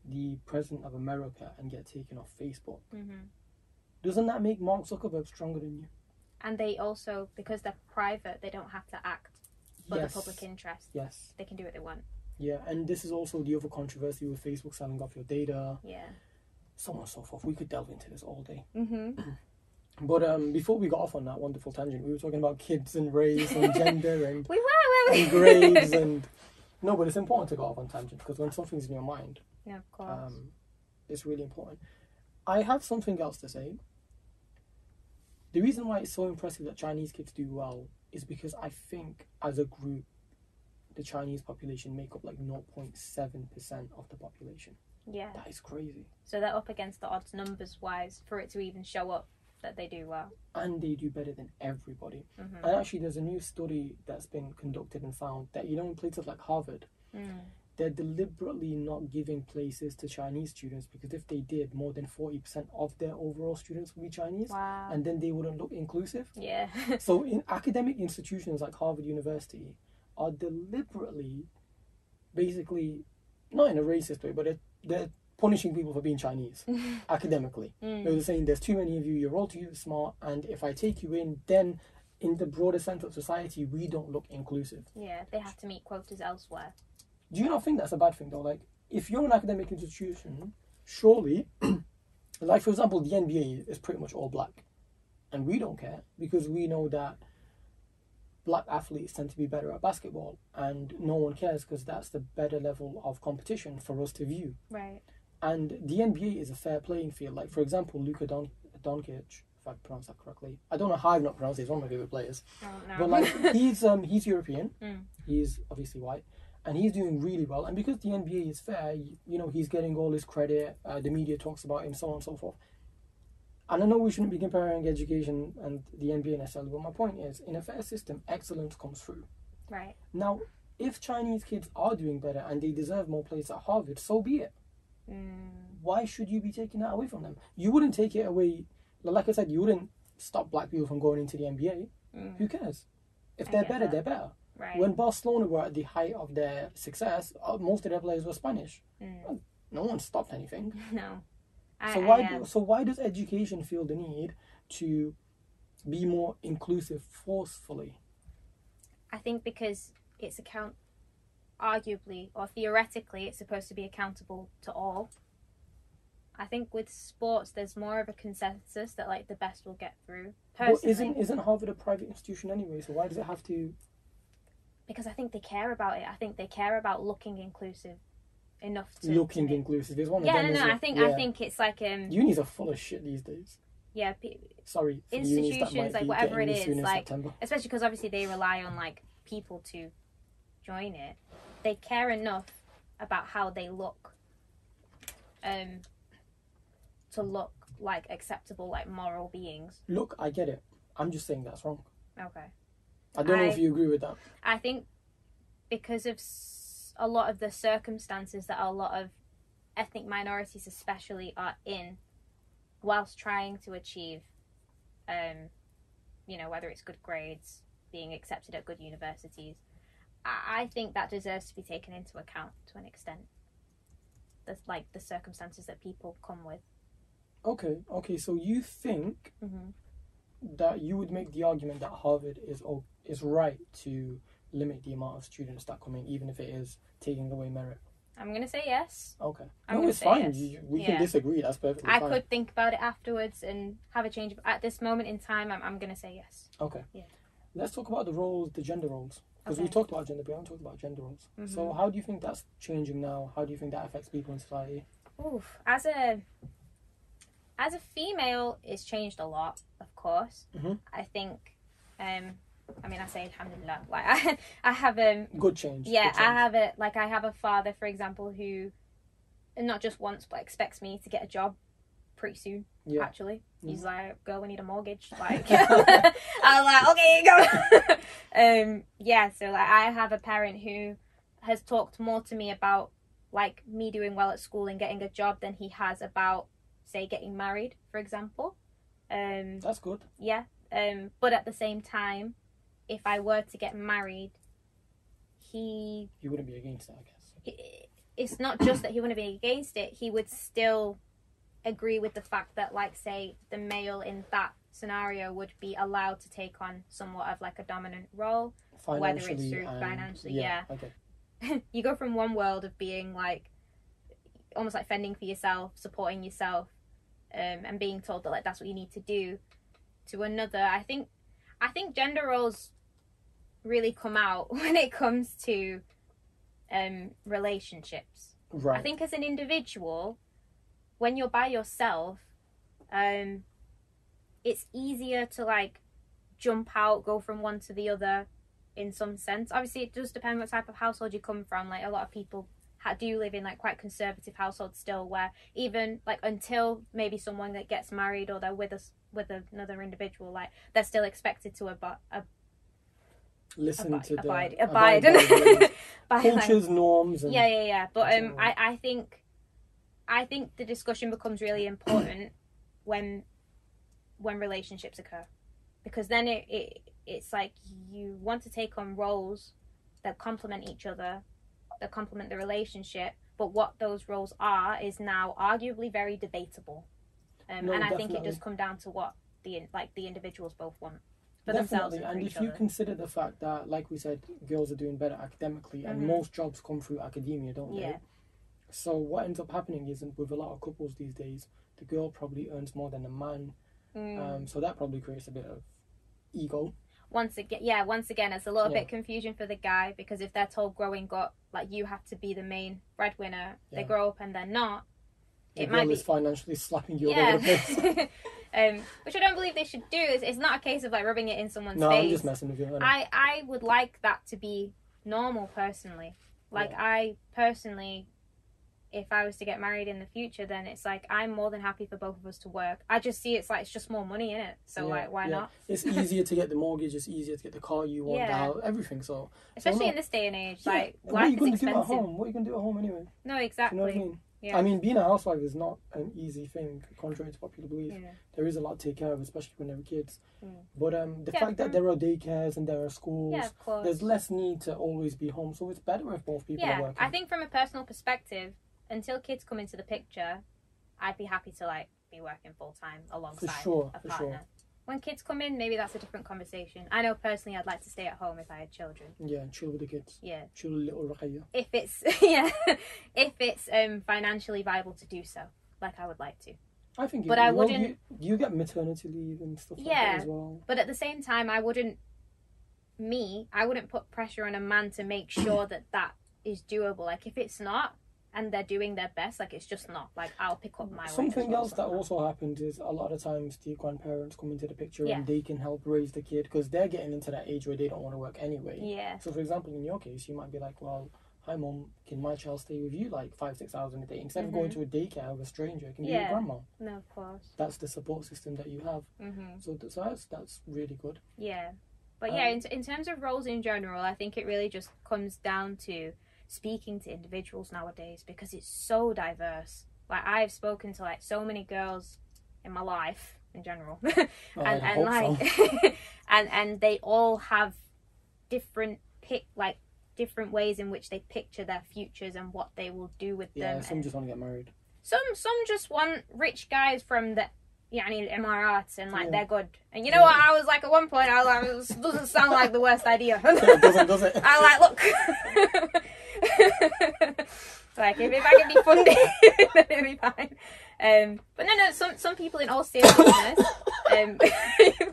the president of America and get taken off Facebook, doesn't that make Mark Zuckerberg stronger than you? And they also, because they're private, they don't have to act for the public interest. Yes. They can do what they want. Yeah, and this is also the other controversy with Facebook selling off your data. Yeah. So on and so forth. We could delve into this all day. But before we got off on that wonderful tangent, we were talking about kids and race and gender and and grades and no, but it's important to go off on tangent because when something's in your mind, yeah, of course, it's really important. I have something else to say. The reason why it's so impressive that Chinese kids do well is because I think as a group, the Chinese population make up like 0.7% of the population. Yeah, that is crazy. So they're up against the odds numbers wise for it to even show up that they do well. And they do better than everybody. And actually there's a new study that's been conducted and found that, you know, in places like Harvard, they're deliberately not giving places to Chinese students because if they did, more than 40% of their overall students would be Chinese. Wow. And then they wouldn't look inclusive. Yeah. So in academic institutions like Harvard University are deliberately, basically, not in a racist way, but they're punishing people for being Chinese academically. They're saying there's too many of you, you're all too smart, and if I take you in, then in the broader sense of society, we don't look inclusive. Yeah, they have to meet quotas elsewhere. Do you not think that's a bad thing though? Like, if you're an academic institution, surely, like for example, the NBA is pretty much all black. And we don't care because we know that black athletes tend to be better at basketball and no one cares because that's the better level of competition for us to view. Right. And the NBA is a fair playing field. Like, for example, Luka Doncic, if I pronounce that correctly. I don't know how I've not pronounced it. He's one of my favourite players. Oh, no. But, like, he's European. He's obviously white. And he's doing really well. And because the NBA is fair, you know, he's getting all his credit. The media talks about him, so on and so forth. And I know we shouldn't be comparing education and the NBA necessarily, but my point is, in a fair system, excellence comes through. Right. Now, if Chinese kids are doing better and they deserve more places at Harvard, so be it. Why should you be taking that away from them? You wouldn't take it away. Like I said, you wouldn't stop black people from going into the NBA. Who cares? If they're better, they're better. Right. When Barcelona were at the height of their success, most of their players were Spanish. No one stopped anything. No. So why does education feel the need to be more inclusive forcefully? I think because it's arguably or theoretically it's supposed to be accountable to all. I think with sports there's more of a consensus that like the best will get through. Personally, but isn't Harvard a private institution anyway? So why does it have to? Because I think they care about it. I think they care about looking inclusive enough to inclusive. There's one. Yeah, no. I think it's like unis are full of shit these days. Yeah. Sorry. Institutions like whatever it is, like September. Especially because obviously they rely on like people to join it. They care enough about how they look, to look like acceptable, like moral beings. Look, I get it. I'm just saying that's wrong. Okay. I don't know if you agree with that. I think because of a lot of the circumstances that a lot of ethnic minorities especially are in whilst trying to achieve, whether it's good grades, being accepted at good universities, I think that deserves to be taken into account to an extent. The circumstances that people come with. Okay, so you think that you would make the argument that Harvard is right to limit the amount of students that come in, even if it is taking away merit? I'm going to say yes. Okay. No, it's fine. Yes. We can disagree. That's perfectly fine. I could think about it afterwards and have a change. At this moment in time, I'm going to say yes. Okay. Yeah. Let's talk about the gender roles. Because we talked about gender, but we haven't talked about gender roles. So how do you think that's changing now? How do you think that affects people in society? Oof. As a female, it's changed a lot, of course. I think, I say alhamdulillah. Like I have good change. Yeah, good change. I have a father, for example, who not just once but expects me to get a job pretty soon. Yeah. Actually, he's like, "Girl, we need a mortgage." Like, I was like, "Okay, go." So like, I have a parent who has talked more to me about like me doing well at school and getting a job than he has about, say, getting married, for example. That's good. Yeah. But at the same time, if I were to get married, you wouldn't be against it, I guess. It's not just that he wouldn't be against it. He would still agree with the fact that, like, say, the male in that scenario would be allowed to take on somewhat of like a dominant role, whether it's through financially. Yeah. Okay. You go from one world of being like almost like fending for yourself, supporting yourself, and being told that like that's what you need to do, to another. I think gender roles really come out when it comes to relationships. Right. I think as an individual, when you're by yourself, it's easier to like jump out, go from one to the other in some sense. Obviously, it does depend what type of household you come from. Like, a lot of people do live in like quite conservative households still, where even like until maybe someone that gets married or they're with another individual, like they're still expected to abide by cultures, norms. And yeah. But I think the discussion becomes really important when relationships occur, because then it's like you want to take on roles that complement each other, that complement the relationship, but what those roles are is now arguably very debatable. And I think it does come down to what the individuals both want for themselves and for each other. You consider the fact that, like we said, girls are doing better academically, and most jobs come through academia, don't they? So what ends up happening is, with a lot of couples these days, the girl probably earns more than the man. So that probably creates a bit of ego. Once again, it's a little bit confusion for the guy, because if they're told growing up, like, you have to be the main breadwinner, they grow up and they're not. The girl is financially slapping you over the face. Which I don't believe they should do. It's not a case of like rubbing it in someone's face. No, I'm just messing with you. I would like that to be normal, personally. Like, I personally, if I was to get married in the future, then it's like I'm more than happy for both of us to work. I just see it's just more money in it. So like, why not? It's easier to get the mortgage. It's easier to get the car you want, everything. So especially in this day and age, like, what are you going to do at home? What are you going to do at home anyway? No, exactly. You know what I mean? Yeah. I mean, being a housewife is not an easy thing, contrary to popular belief. Yeah. There is a lot to take care of, especially when they're kids. Mm. But the fact that there are daycares and there are schools, Yeah, of course. there's less need to always be home. So it's better if both people are working. I think from a personal perspective, until kids come into the picture, I'd be happy to like be working full time alongside a partner. Sure. When kids come in, maybe that's a different conversation. I know personally I'd like to stay at home if I had children. Yeah, chill with the kids. Yeah. Chill with little Ruqayya. If it's if it's financially viable to do so, like I would like to. I think But I wouldn't. You get maternity leave and stuff like that as well. But at the same time, I wouldn't put pressure on a man to make sure that is doable. Like if it's not, and they're doing their best, like it's just not. Like I'll pick up my weight. Something else that also happens is a lot of times the grandparents come into the picture Yeah. and they can help raise the kid because they're getting into that age where they don't want to work anyway. Yeah. So for example, in your case, you might be like, well, hi mum, can my child stay with you like 5-6 hours in a day instead of going to a daycare with a stranger? It can be your grandma. No, of course. That's the support system that you have. So that's really good. Yeah. But yeah, in terms of roles in general, I think it really just comes down to speaking to individuals nowadays because it's so diverse. Like I've spoken to like so many girls in my life in general, and like and they all have different ways in which they picture their futures and what they will do with them. Yeah, some just want to get married. Some just want rich guys from the Emirates and like they're good. And you know what? I was like at one point I was like, this doesn't sound like the worst idea. It doesn't, does it? I was like, look. Like if I can be funded, then it'll be fine. But no. Some people in all seriousness,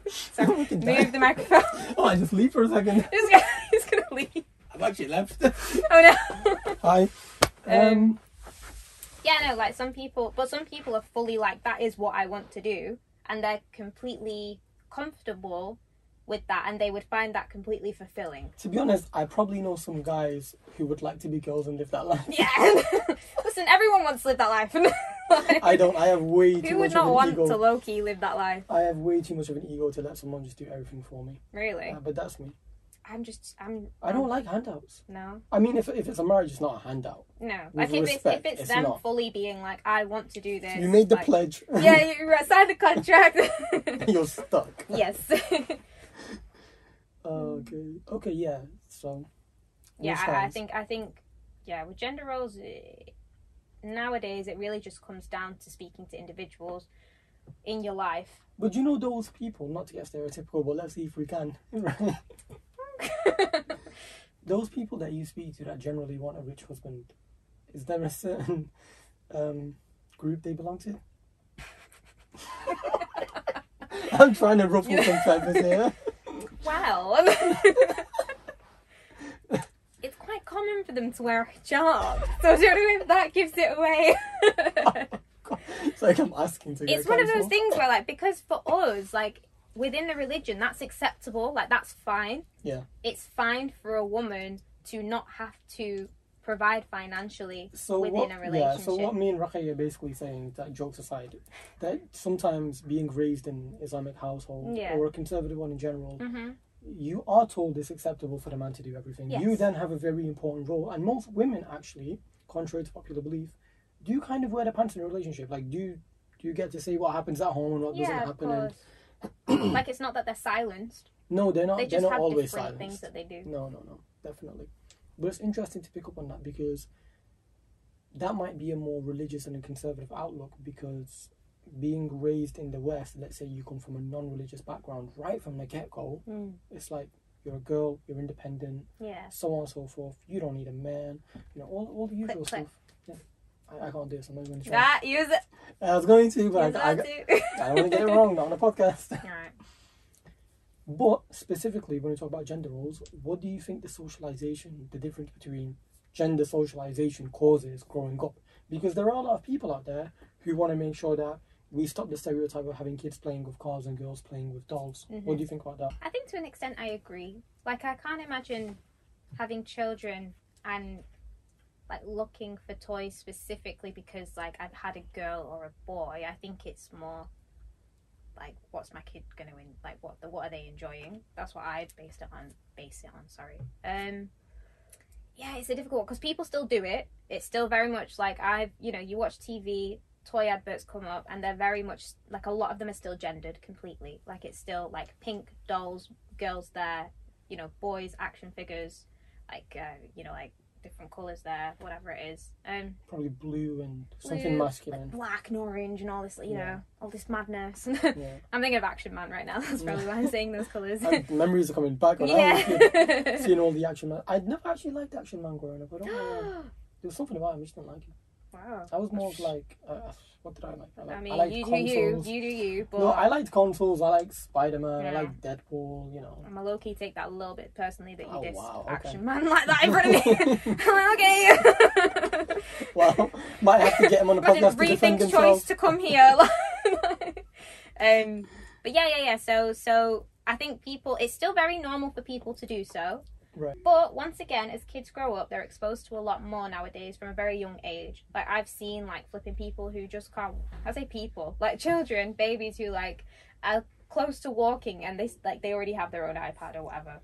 sorry, move the microphone. Oh, I just leave for a second. He's gonna leave. I've actually left. Oh no. Hi. Yeah, no, like some people are fully like, that is what I want to do, and they're completely comfortable with that, and they would find that completely fulfilling. To be honest, I probably know some guys who would like to be girls and live that life. Yeah. Listen, everyone wants to live that life. Like, I don't. I have way too much of an ego. Who would not want to low-key live that life? I have way too much of an ego to let someone just do everything for me. Really? But that's me. I don't like handouts. No. I mean, if it's a marriage, it's not a handout. No. With Like respect, if it's it's them not. fully being like, I want to do this. You made the like, pledge. Yeah, you signed the contract. You're stuck. Yes. Okay, yeah. So. Yeah, I think, yeah, with gender roles, nowadays it really just comes down to speaking to individuals in your life. But you know those people, not to get stereotypical, but let's see if we can. Right? Those people that you speak to that generally want a rich husband, is there a certain group they belong to? I'm trying to ruffle some feathers here. Well, it's quite common for them to wear a hijab, so I don't know if that gives it away. It's like I'm asking to get It's one of counsel. those things where, like, because for us, like, within the religion, that's acceptable, like, that's fine. Yeah. It's fine for a woman to not have to provide financially within a relationship. Yeah, so what me and Ruqayya are basically saying, that jokes aside, that sometimes being raised in Islamic household or a conservative one in general, you are told it's acceptable for the man to do everything. Yes. You then have a very important role, and most women actually, contrary to popular belief, do kind of wear the pants in a relationship. Like, do you get to say what happens at home and what doesn't happen? Of course. Like, it's not that they're silenced. No, they're not. They They're just not have always different silenced. things that they do. No, definitely. But it's interesting to pick up on that because that might be a more religious and a conservative outlook, because being raised in the West, let's say you come from a non-religious background, right from the get-go, it's like you're a girl, you're independent, so on and so forth. You don't need a man, all the usual stuff. Yeah. I can't do this. I'm not going to try. Use it. I was going to, but I don't want to get it wrong. Not on a podcast. All right. But specifically, when we talk about gender roles, what do you think the difference between gender socialization causes growing up? Because there are a lot of people out there who want to make sure that we stop the stereotype of having kids playing with cars and girls playing with dolls. What do you think about that? I think to an extent I agree. Like, I can't imagine having children and like looking for toys specifically because like I've had a girl or a boy. I think it's more like, what's my kid gonna like what are they enjoying? That's what I'd base it on. Sorry. yeah, it's a difficult because people still do it. It's still very much like you watch TV, toy adverts come up, and they're very much like a lot of them are still gendered completely. Like it's still like pink dolls, girls there, boys, action figures, like like different colours there, whatever it is. Probably blue and Blue, something masculine. like black and orange and all this, all this madness. Yeah. I'm thinking of Action Man right now. That's probably why I'm saying those colours. Memories are coming back on. Yeah. Seeing all the Action Man. I'd never actually liked Action Man growing up. I don't know why. There was something about him, I just didn't like him. Wow. I was more of like, what did I like? I mean, I liked you consoles. do you, but... No, I liked consoles, I liked Spider-Man, I Yeah. liked Deadpool, I'm a low-key take that a little bit personally that you Oh, did wow, okay. Action Man like that in front of me. I'm like, okay. Well, might have to get him on the podcast to defend Rethink himself. choice to come here. But yeah. So I think it's still very normal for people to do so. Right. But once again, as kids grow up, they're exposed to a lot more nowadays from a very young age. Like I've seen like flipping people who just can't. I say people, like children, babies who like are close to walking and they already have their own iPad or whatever.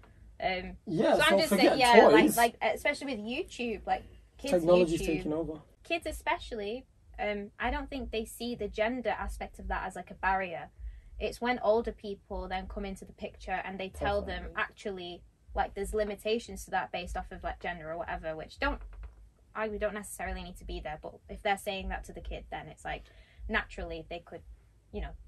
Yeah, so I'm just forget saying, toys. like especially with YouTube, like kids Technology's YouTube, taking over. kids especially. I don't think they see the gender aspect of that as like a barrier. It's when older people then come into the picture and they tell them actually like there's limitations to that based off of like gender or whatever, which we don't necessarily need to be there, but if they're saying that to the kid, then it's like naturally they could,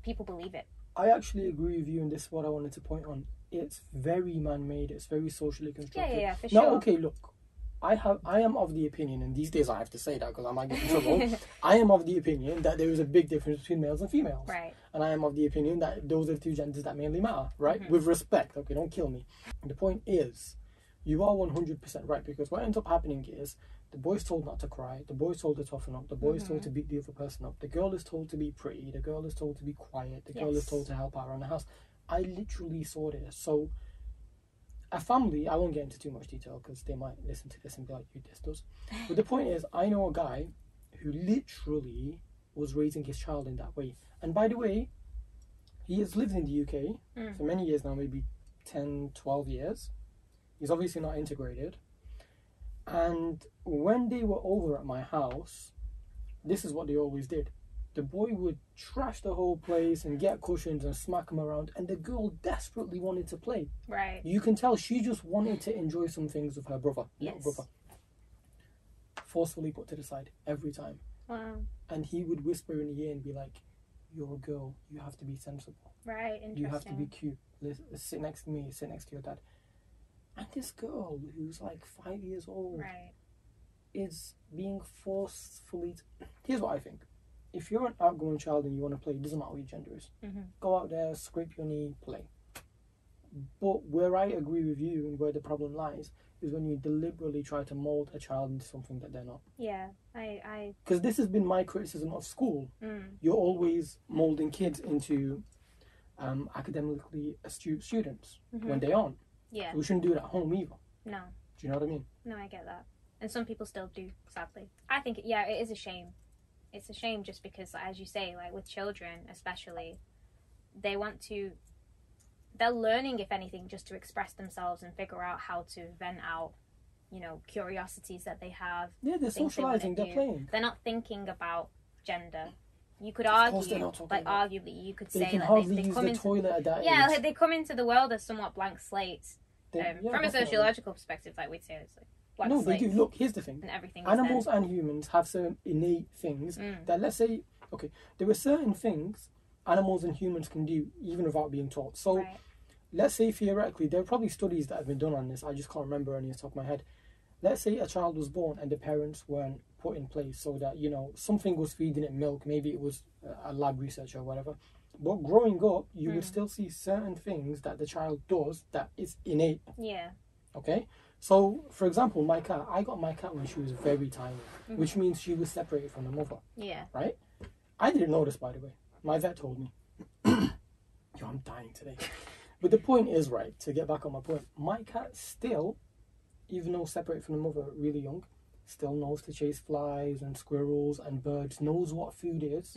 people believe it. I actually agree with you, and this is what I wanted to point on. It's very man-made. It's very socially constructed. Yeah, for sure. Now, okay, look, I am of the opinion, and these days I have to say that because I might get in trouble. I am of the opinion that there is a big difference between males and females. Right. And I am of the opinion that those are the two genders that mainly matter, right? Mm-hmm. With respect, okay, don't kill me. And the point is, you are 100% right, because what ends up happening is the boy's told not to cry, the boy's told to toughen up, the boy's told to beat the other person up, the girl is told to be pretty, the girl is told to be quiet, the girl is told to help out around the house. I literally saw this. So a family, I won't get into too much detail because they might listen to this and be like, you this does. But the point is, I know a guy who literally was raising his child in that way. And by the way, he has lived in the UK for many years now, maybe 10, 12 years. He's obviously not integrated. And when they were over at my house, this is what they always did. The boy would trash the whole place and get cushions and smack them around, and the girl desperately wanted to play. Right. You can tell she just wanted to enjoy some things with her brother, little brother. Forcefully put to the side every time. Wow. And he would whisper in the ear and be like, "You're a girl. You have to be sensible. Right. Interesting. You have to be cute. Sit next to me. Sit next to your dad." And this girl, who's like 5 years old, is being forcefully... Here's what I think. If you're an outgoing child and you want to play, it doesn't matter what your gender is. Mm-hmm. Go out there, scrape your knee, play. But where I agree with you and where the problem lies is when you deliberately try to mold a child into something that they're not. Yeah, I... Because this has been my criticism of school. You're always molding kids into academically astute students when they aren't. Yeah. So we shouldn't do it at home either. No. Do you know what I mean? No, I get that. And some people still do, sadly. I think, it is a shame. It's a shame just because, as you say, like with children especially, they're learning, if anything, just to express themselves and figure out how to vent out, curiosities that they have. Yeah, they're socializing, they're playing. They're not thinking about gender. You could argue, arguably, you could say they can that hardly they use come the into toilet at that age. like they come into the world as somewhat blank slates. From definitely. a sociological perspective, like we'd say, it's like blank slates. They do. Look, here's the thing. And everything animals and humans have certain innate things that, let's say, okay, there are certain things animals and humans can do even without being taught. So, let's say theoretically, there are probably studies that have been done on this. I just can't remember any off the top of my head. Let's say a child was born and the parents weren't put in place so that, something was feeding it milk. Maybe it was a lab research or whatever. But growing up, you would still see certain things that the child does that is innate. Yeah. Okay? So, for example, my cat, I got my cat when she was very tiny, which means she was separated from the mother. Yeah. Right? I didn't know this, by the way. My vet told me. Yo, I'm dying today. But the point is, right, to get back on my point, my cat still, even though separated from the mother really young, still knows to chase flies and squirrels and birds, knows what food is,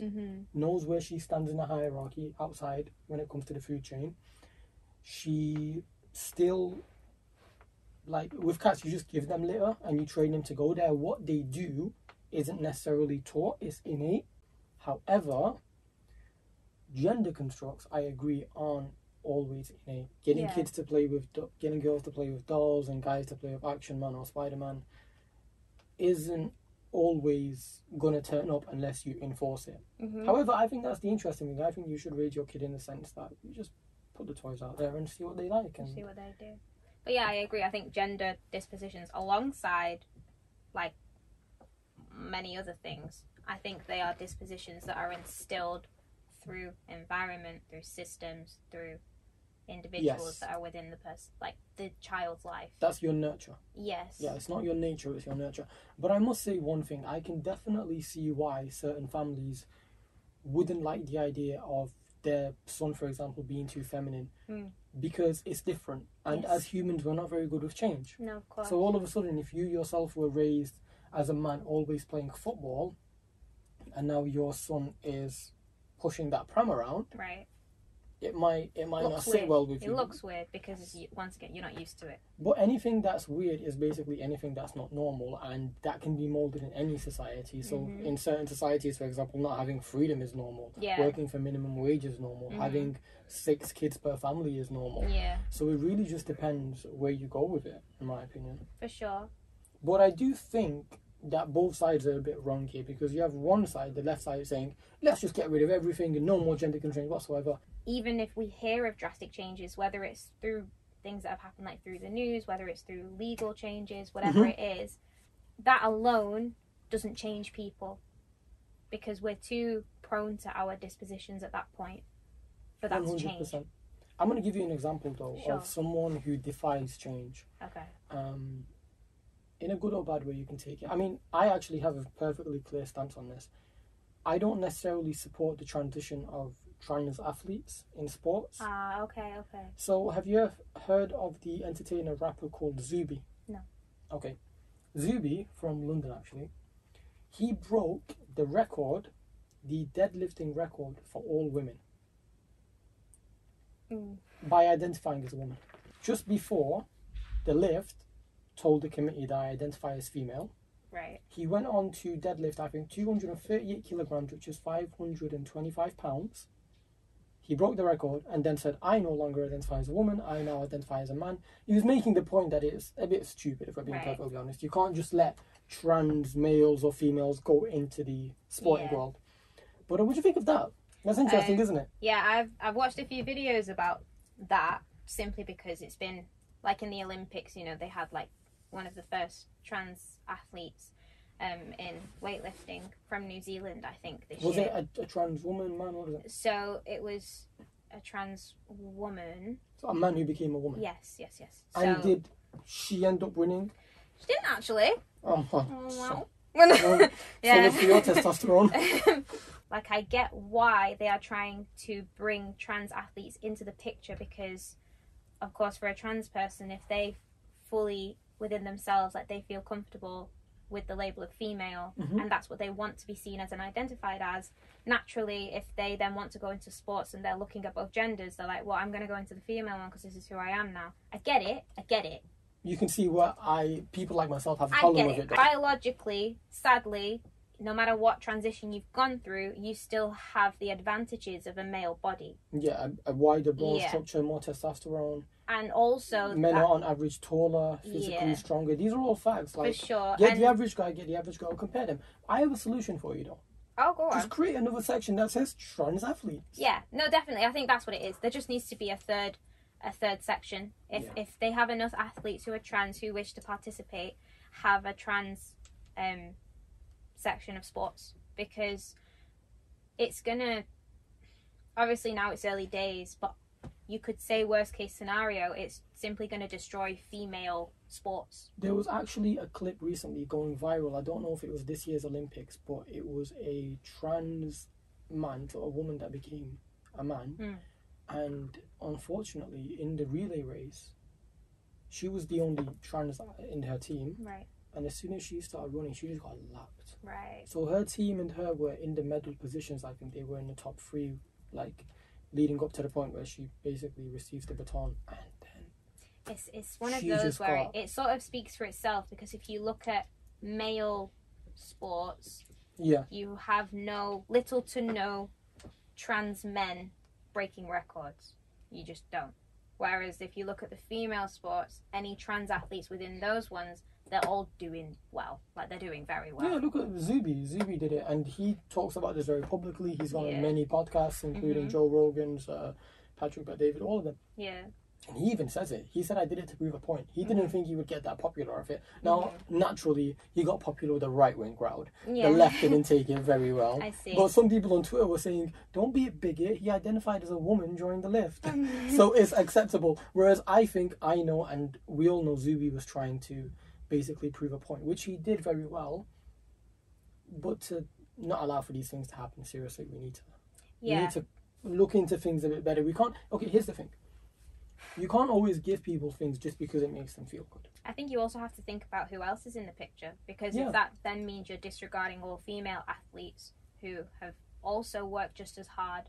knows where she stands in the hierarchy outside when it comes to the food chain. She still like with cats, you just give them litter and you train them to go there. What they do isn't necessarily taught; it's innate. However, gender constructs, I agree, aren't always innate. Getting kids to play with, getting girls to play with dolls and guys to play with Action Man or Spider Man, isn't always gonna turn up unless you enforce it. However, I think that's the interesting thing. I think you should raise your kid in the sense that you just put the toys out there and see what they like and see what they do. But yeah, I agree. I think gender dispositions, alongside like many other things, I think they are dispositions that are instilled through environment, through systems, through individuals that are within the person, like the child's life. That's your nurture. Yes. Yeah, it's not your nature, it's your nurture. But I must say one thing, I can definitely see why certain families wouldn't like the idea of their son, for example, being too feminine, because it's different. And as humans, we're not very good with change. No, of course. So all of a sudden, if you yourself were raised as a man always playing football, and now your son is pushing that pram around, right, it might not sit well with you. It looks weird because, once again, you're not used to it. But anything that's weird is basically anything that's not normal, and that can be molded in any society. So in certain societies, for example, not having freedom is normal. Yeah. Working for minimum wage is normal. Having 6 kids per family is normal. Yeah. So it really just depends where you go with it, in my opinion. For sure. But I do think that both sides are a bit wrong here, because you have one side, the left side, saying, let's just get rid of everything and no more gender constraints whatsoever. Even if we hear of drastic changes, whether it's through things that have happened like through the news, whether it's through legal changes, whatever it is, that alone doesn't change people, because we're too prone to our dispositions at that point for that 100%. To change. I'm going to give you an example though of someone who defies change. Okay. In a good or bad way, you can take it. I mean, I actually have a perfectly clear stance on this. I don't necessarily support the transition of trans athletes in sports. Okay. So, have you heard of the entertainer rapper called Zuby? No. Okay. Zuby, from London actually, he broke the record, the deadlifting record for all women, by identifying as a woman. Just before the lift told the committee that I identify as female. Right. He went on to deadlift, I think, 238 kilograms, which is 525 pounds. He broke the record and then said, I no longer identify as a woman, I now identify as a man. He was making the point that it's a bit stupid, if we're being perfectly honest. You can't just let trans males or females go into the sporting world. But what do you think of that? That's interesting, isn't it? Yeah, I've watched a few videos about that, simply because it's been, like in the Olympics, you know, they had like one of the first trans athletes in weightlifting from New Zealand, I think, this year. Was it a trans woman, man? What was it? So it was a trans woman. So a man who became a woman? Yes. And so, did she end up winning? She didn't actually. Oh, well. Yeah. So for your testosterone. Like, I get why they are trying to bring trans athletes into the picture, because, of course, for a trans person, if they fully within themselves, like, they feel comfortable with the label of female, and that's what they want to be seen as and identified as, naturally, if they then want to go into sports and they're looking at both genders, they're like, well, I'm going to go into the female one because this is who I am now. I get it. You can see where people like myself have a problem with it. Biologically, sadly, no matter what transition you've gone through, you still have the advantages of a male body. Yeah, a wider bone structure, more testosterone. And also, men are on average taller, physically stronger. These are all facts. Like, for sure. Get the average guy, compare them. I have a solution for you though. Oh, go on. Just create another section that says trans athletes. Yeah, no, definitely. I think that's what it is. There just needs to be a third section. If they have enough athletes who are trans who wish to participate, have a trans section of sports, because it's gonna, obviously now it's early days, but you could say worst case scenario, it's simply going to destroy female sports. There was actually a clip recently going viral. I don't know if it was this year's Olympics, but it was a trans man, so a woman that became a man. And unfortunately, in the relay race, she was the only trans in her team. Right. And as soon as she started running, she just got lapped. Right. So her team and her were in the medal positions. I think they were in the top 3, like, leading up to the point where she basically receives the baton, and then it's one of She those just where got- it sort of speaks for itself, because if you look at male sports, Yeah. you have little to no trans men breaking records. You just don't. Whereas if you look at the female sports, any trans athletes within those ones, they're all doing well. Like, they're doing very well. Yeah, look at Zuby. Zuby did it, and he talks about this very publicly. He's on Yeah. many podcasts, including Joe Rogan's, Patrick Bet-David, all of them. Yeah. And he even says it. He said, I did it to prove a point. He didn't think he would get that popular of it. Now, naturally, he got popular with the right-wing crowd. Yeah. The left didn't take it very well. I see. But some people on Twitter were saying, don't be a bigot. He identified as a woman during the lift. So it's acceptable. Whereas I think, I know, and we all know Zuby was trying to basically prove a point, which he did very well. But to not allow for these things to happen, seriously, we need to look into things a bit better. We can't... Okay, here's the thing. You can't always give people things just because it makes them feel good. I think you also have to think about who else is in the picture, because Yeah. if that then means you're disregarding all female athletes who have also worked just as hard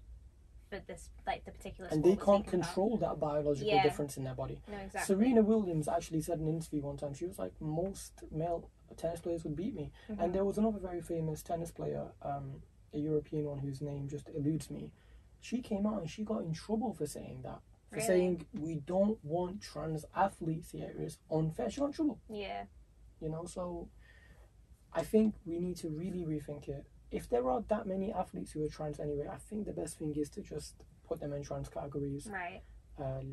for this, like the particular sport And they we're can't speaking about. control that biological Yeah. difference in their body. No, exactly. Serena Williams actually said in an interview one time, she was like, most male tennis players would beat me. Mm-hmm. And there was another very famous tennis player, a European one whose name just eludes me. She came out and she got in trouble for saying that. For Really? saying, we don't want trans athletes here. It's unfair. She got in trouble. Yeah. You know, so I think we need to really rethink it. If there are that many athletes who are trans anyway, I think the best thing is to just put them in trans categories. Right.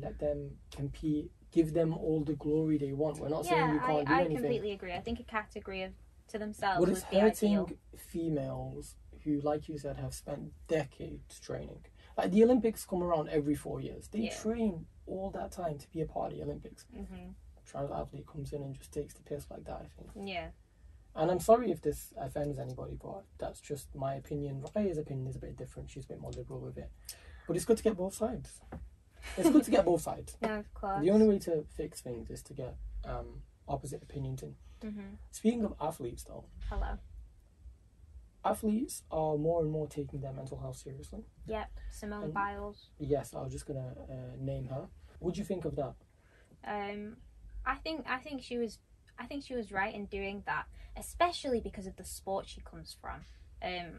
Let them compete, give them all the glory they want. We're not saying you can't do I anything. completely agree. I think a category to themselves But would it's be ideal. hurting females who, like you said, have spent decades training. Like the Olympics come around every 4 years. They Yeah. train all that time to be a part of the Olympics. Hmm. A trans athlete comes in and just takes the piss like that, I think. Yeah. And I'm sorry if this offends anybody, but that's just my opinion. Raya's opinion is a bit different. She's a bit more liberal with it. But it's good to get both sides. It's good to get both sides. No, of course. The only way to fix things is to get opposite opinions in. Hmm. Speaking of athletes, though, Hello. athletes are more and more taking their mental health seriously. Yep. Simone And- Biles. Yes, I was just going to name her. What do you think of that? I think she was right in doing that, especially because of the sport she comes from.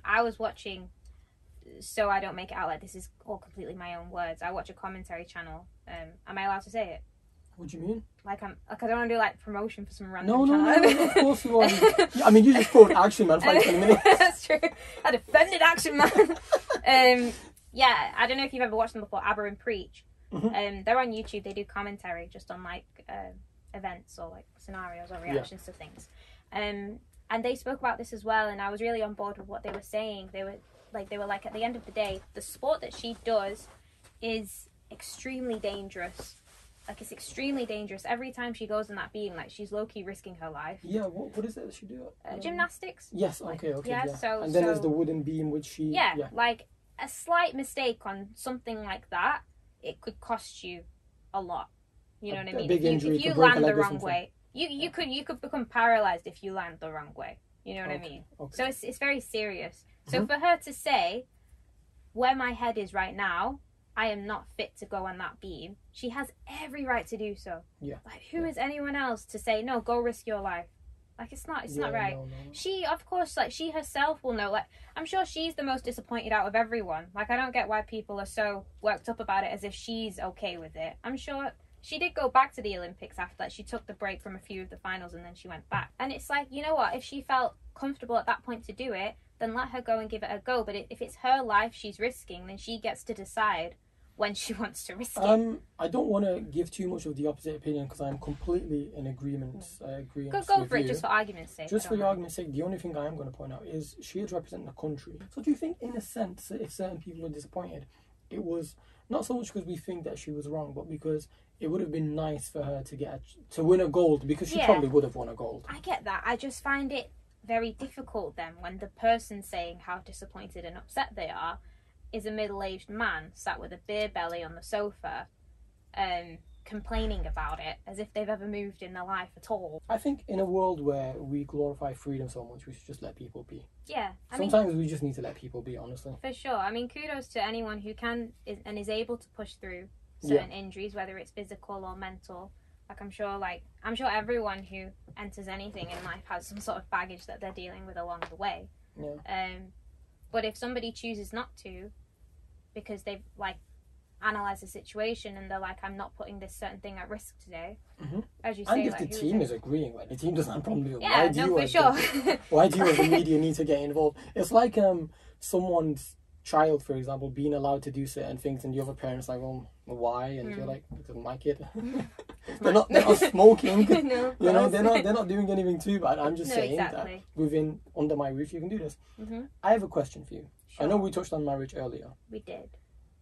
I was watching, so I don't make it out like this is all completely my own words. I watch a commentary channel. Am I allowed to say it? What do you mean? I don't want to do like promotion for some random No, channel. of course you are. I mean, you just quote Action Man for like 20 minutes. That's true. I defended Action Man. Yeah, I don't know if you've ever watched them before. Aber and Preach. Mhm. They're on YouTube. They do commentary just on like events or like scenarios or reactions to things. And they spoke about this as well, and I was really on board with what they were saying. They were like at the end of the day, the sport that she does is extremely dangerous. Like, it's extremely dangerous. Every time she goes on that beam, like, she's low-key risking her life. Yeah, what is it that she do? Gymnastics. Yes, Like, okay. yeah, Yeah. so- and then so- there's the wooden beam, which she... Yeah, like, a slight mistake on something like that, it could cost you a lot. You know A- what I a mean? big injury, if you could break a land the leg or wrong something. way, you could become paralyzed if you land the wrong way. You know what I Okay, mean? okay. So it's very serious. So Mhm. for her to say, where my head is right now, I am not fit to go on that beam. She has every right to do so. Yeah. Like, who is anyone else to say no? Go risk your life. Like, it's not right. No. She, of course, like, she herself will know. Like, I'm sure she's the most disappointed out of everyone. Like, I don't get why people are so worked up about it as if she's okay with it. I'm sure she did go back to the Olympics after that. She took the break from a few of the finals and then she went back. And it's like, you know what? If she felt comfortable at that point to do it, then let her go and give it a go. But if it's her life she's risking, then she gets to decide when she wants to risk it. I don't want to give too much of the opposite opinion because I'm completely in agreement. Go for it, just for argument's sake. Just I for don't your mind. argument's sake, the only thing I am going to point out is she is representing the country. So do you think, in a sense, that if certain people are disappointed, it was not so much because we think that she was wrong, but because it would have been nice for her to win a gold, because she Yeah. probably would have won a gold. I get that. I just find it very difficult then when the person saying how disappointed and upset they are is a middle-aged man sat with a beer belly on the sofa, complaining about it as if they've ever moved in their life at all. I think in a world where we glorify freedom so much, we should just let people be. Yeah, I mean, Sometimes we just need to let people be, honestly. for sure. I mean, kudos to anyone who can and is able to push through certain injuries, whether it's physical or mental. Like I'm sure everyone who enters anything in life has some sort of baggage that they're dealing with along the way. Yeah. But if somebody chooses not to, because they've like analysed the situation and they're like, I'm not putting this certain thing at risk today, as you say. And if like, the team is agreeing, like the team doesn't have a problem with it, yeah, for sure. Why do you as the media need to get involved? It's like someone's child, for example, being allowed to do certain things, and the other parents like, well, why? And you're like, because my kid. they're not smoking. No, you know, they're not doing anything too bad. I'm just saying exactly. that under my roof you can do this. I have a question for you. Sure. I know we touched on marriage earlier. We did.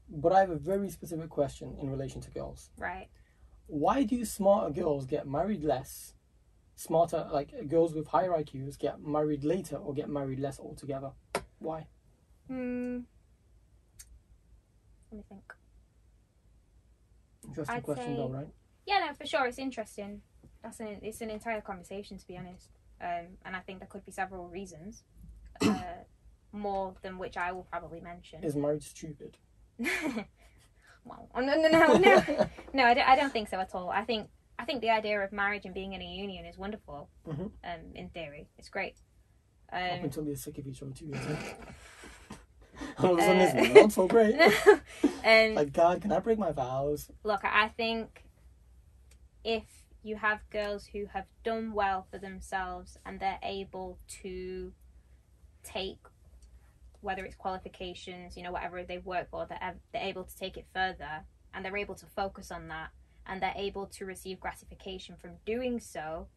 But I have a very specific question in relation to girls. Right. Why do smarter girls get married less? Smarter, like girls with higher IQs, get married later or get married less altogether? Why? Let me think. Interesting question, though, right? Yeah, no, for sure. It's interesting. It's an entire conversation, to be honest. And I think there could be several reasons, more than which I will probably mention. Is marriage stupid? Well, no. No, I don't think so at all. I think the idea of marriage and being in a union is wonderful. In theory, it's great. Up until you're sick of each other 2 years in. All of a sudden, it's not so great. Like, God, can I break my vows? Look, I think if you have girls who have done well for themselves and they're able to take, whether it's qualifications, whatever they work for, they're able to take it further and they're able to focus on that and they're able to receive gratification from doing so,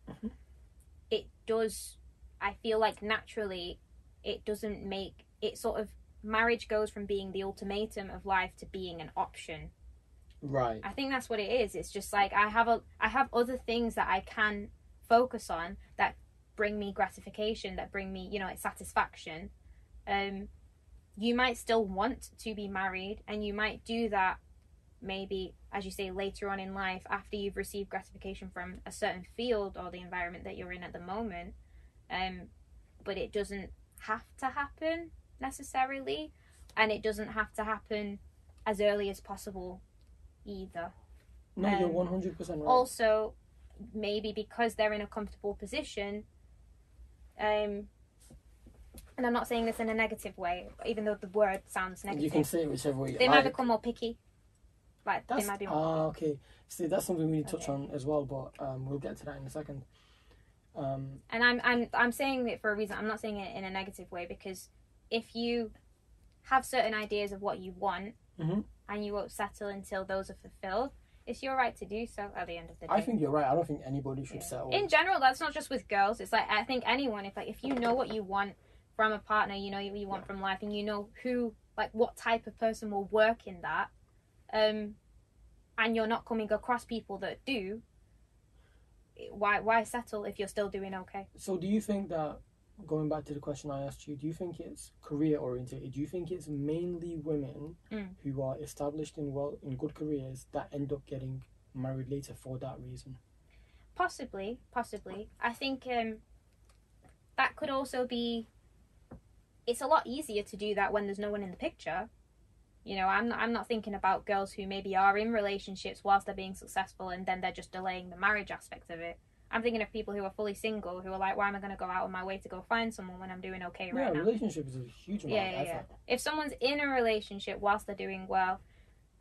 it does, I feel like naturally, it doesn't make it sort of, marriage goes from being the ultimatum of life to being an option. Right. I think that's what it is. It's just like I have other things that I can focus on that bring me gratification, that bring me, satisfaction. You might still want to be married and you might do that maybe, as you say, later on in life after you've received gratification from a certain field or the environment that you're in at the moment. But it doesn't have to happen necessarily, and it doesn't have to happen as early as possible either. No, you're 100% right. Also, maybe because they're in a comfortable position, and I'm not saying this in a negative way, even though the word sounds negative. You can say it whichever way you they like. might become more picky. Like, they might be more okay. See, that's something we need to touch on as well, but we'll get to that in a second. And I'm saying it for a reason. I'm not saying it in a negative way, because if you have certain ideas of what you want and you won't settle until those are fulfilled, it's your right to do so at the end of the day. I think you're right. I don't think anybody should settle. In general, that's not just with girls. It's like, I think anyone, if you know what you want from a partner, you know what you want from life, and you know what type of person will work in that, and you're not coming across people that do, why settle if you're still doing okay? So do you think that, going back to the question I asked you, do you think it's career oriented? Do you think it's mainly women who are established in good careers that end up getting married later for that reason? Possibly. I think that could also be. It's a lot easier to do that when there's no one in the picture. I'm not thinking about girls who maybe are in relationships whilst they're being successful and then they're just delaying the marriage aspect of it. I'm thinking of people who are fully single, who are like, why am I going to go out on my way to go find someone when I'm doing okay right now? Yeah, relationship is a huge amount of effort. Yeah. If someone's in a relationship whilst they're doing well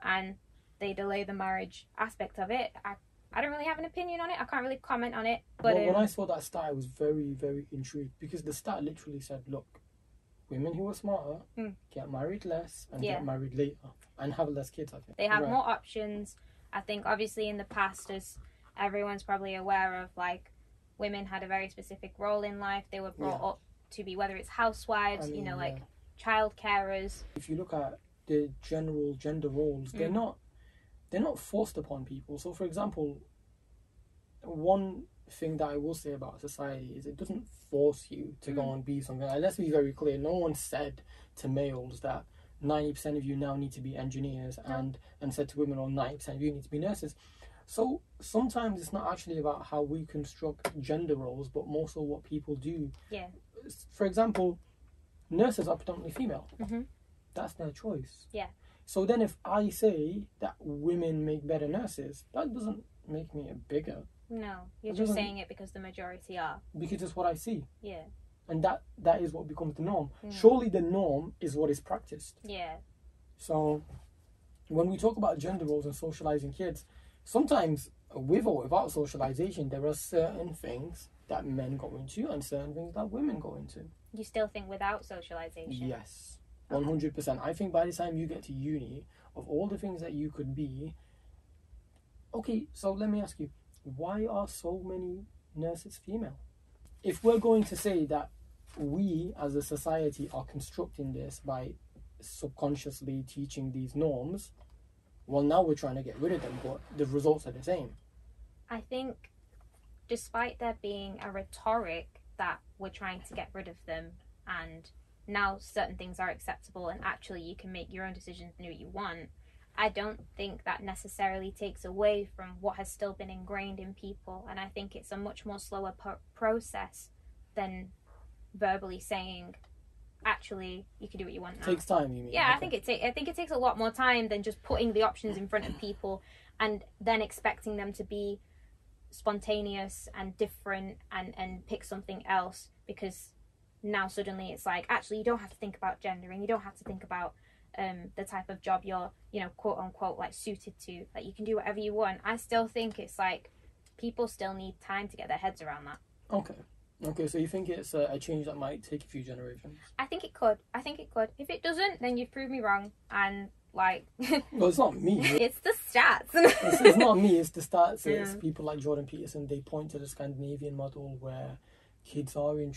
and they delay the marriage aspect of it, I don't really have an opinion on it. I can't really comment on it. But when I saw that stat, I was very, very intrigued, because the stat literally said, look, women who are smarter get married less and get married later and have less kids, I think. They have more options. I think, obviously, in the past, as everyone's probably aware of, like, women had a very specific role in life. They were brought up to be, whether it's housewives, child carers. If you look at the general gender roles, they're not forced upon people. So, for example, one thing that I will say about society is it doesn't force you to go and be something. Let's be very clear. No one said to males that 90% of you now need to be engineers and said to women, 90% of you need to be nurses. So sometimes it's not actually about how we construct gender roles, but more so what people do. Yeah. For example, nurses are predominantly female. That's their choice. Yeah. So then if I say that women make better nurses, that doesn't making it bigger. No, you're It just doesn't- saying it because the majority are. Because it's what I see. Yeah. And that is what becomes the norm. Mm. Surely the norm is what is practiced. Yeah. So when we talk about gender roles and socializing kids, sometimes with or without socialization, there are certain things that men go into and certain things that women go into. You still think without socialization? Yes, 100%. I think by the time you get to uni, of all the things that you could be, okay, so let me ask you, why are so many nurses female? If we're going to say that we as a society are constructing this by subconsciously teaching these norms, well, now we're trying to get rid of them, but the results are the same. I think despite there being a rhetoric that we're trying to get rid of them and now certain things are acceptable and actually you can make your own decisions and do what you want, I don't think that necessarily takes away from what has still been ingrained in people. And I think it's a much more slower process than verbally saying, actually, you can do what you want now. Takes time, you mean? Yeah, Okay. I think it takes a lot more time than just putting the options in front of people and then expecting them to be spontaneous and different and pick something else, because now suddenly it's like, actually, you don't have to think about gendering, you don't have to think about the type of job you're, quote unquote, like suited to, like you can do whatever you want. I still think it's like people still need time to get their heads around that. Okay, so you think it's a change that might take a few generations? I think it could. If it doesn't, then you've proved me wrong. And like, Well, it's not me. it's the stats. It's not me, it's the stats. It's Yeah. people like Jordan Peterson. They point to the Scandinavian model where kids are in.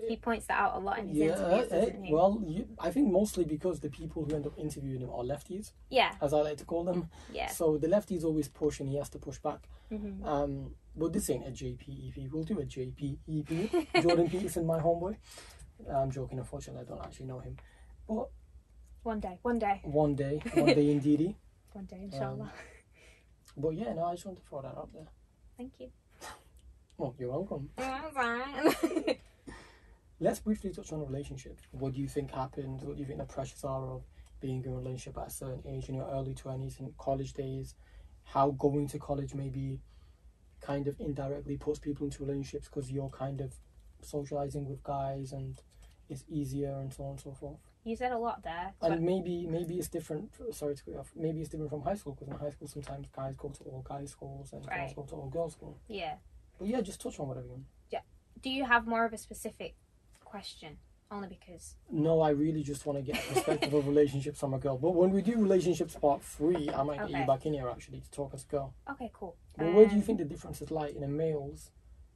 He points that out a lot in his interviews, doesn't he? Well, I think mostly because the people who end up interviewing him are lefties, Yeah, as I like to call them. yeah. So the lefties always push and he has to push back. Mm-hmm. But this ain't a JPEP. We'll do a JPEP. Jordan Peterson, my homeboy. I'm joking, unfortunately, I don't actually know him. But One day, one day indeedy. one day, inshallah. But yeah, no, I just want to throw that out there. Thank you. Well, you're welcome. Let's briefly touch on relationships. What do you think happens? What do you think the pressures are of being in a relationship at a certain age, in your early 20s, in college days? How going to college maybe kind of indirectly puts people into relationships because you're kind of socializing with guys and it's easier and so on and so forth. You said a lot there. And maybe it's different. Sorry to cut you off. Maybe it's different from high school, because in high school sometimes guys go to all guys schools and Right. girls go to all girls school. Yeah. But yeah, just touch on whatever you want. Do you have more of a specific question? Only because. No, I really just want to get a perspective of relationships from a girl. But when we do relationships part 3, I might get Okay. you back in here actually to talk as a girl. Okay, cool. But where do you think the differences lie in a male's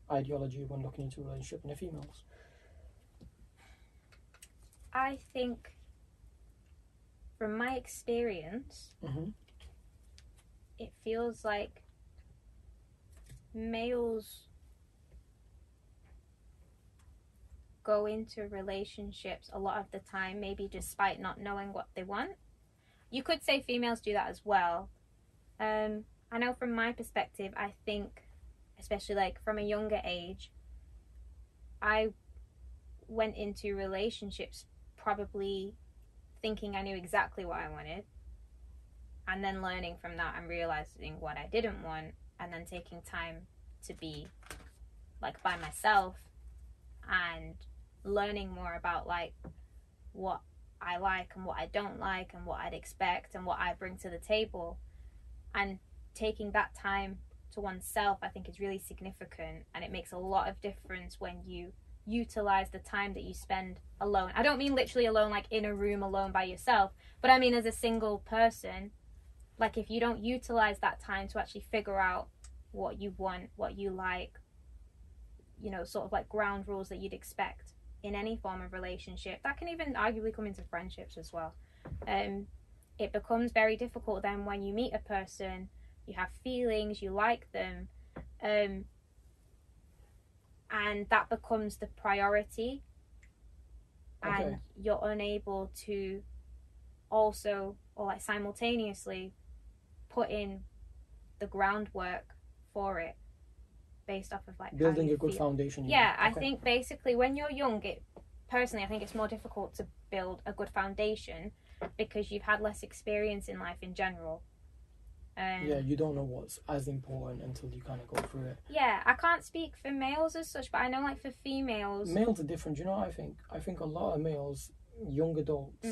ideology when looking into a relationship and a female's? I think, from my experience, Mm-hmm. it feels like males go into relationships a lot of the time, maybe despite not knowing what they want. You could say females do that as well. I know from my perspective, I think, especially like from a younger age, I went into relationships probably thinking I knew exactly what I wanted, and then learning from that and realizing what I didn't want, and then taking time to be like by myself and learning more about like what I like and what I don't like and what I'd expect and what I bring to the table. And taking that time to oneself, I think, is really significant, and it makes a lot of difference when you utilize the time that you spend alone. I don't mean literally alone, like in a room alone by yourself, but I mean as a single person. Like if you don't utilize that time to actually figure out what you want, what you like, sort of like ground rules that you'd expect in any form of relationship, that can even arguably come into friendships as well. It becomes very difficult then when you meet a person, you have feelings, you like them, and that becomes the priority, Okay. and you're unable to also, or like simultaneously, put in the groundwork for it based off of like Building how you a good feel. foundation. Yeah, I Okay. think basically when you're young, personally I think it's more difficult to build a good foundation because you've had less experience in life in general. Yeah, you don't know what's as important until you kind of go through it. Yeah, I can't speak for males as such, but I know like for females, Males are different. You know what I think? I think a lot of males, young adults,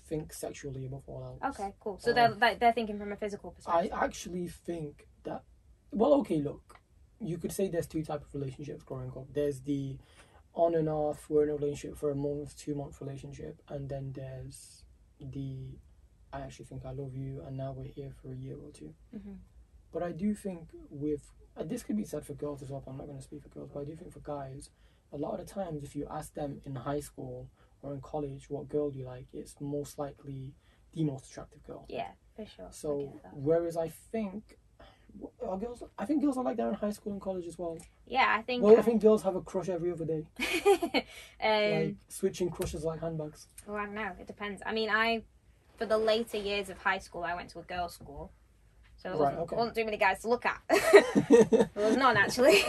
think sexually above all else. Okay, cool. So they're thinking from a physical perspective. I actually think that, well, okay, look, you could say there's two types of relationships growing up. There's the on and off, we're in a relationship for a month, 2 month relationship, and then there's the I actually think I love you, and now we're here for a year or two. But I do think this could be said for girls as well, but I'm not going to speak for girls, but I do think for guys, a lot of the times if you ask them in high school or in college what girl do you like, it's most likely the most attractive girl. Yeah, for sure. So whereas I think girls are like that in high school and college as well. Yeah, I think. Well, I think girls have a crush every other day. Like switching crushes like handbags. Well, I don't know. It depends. I mean, for the later years of high school, I went to a girls' school, so there wasn't too many guys to look at. There was none actually.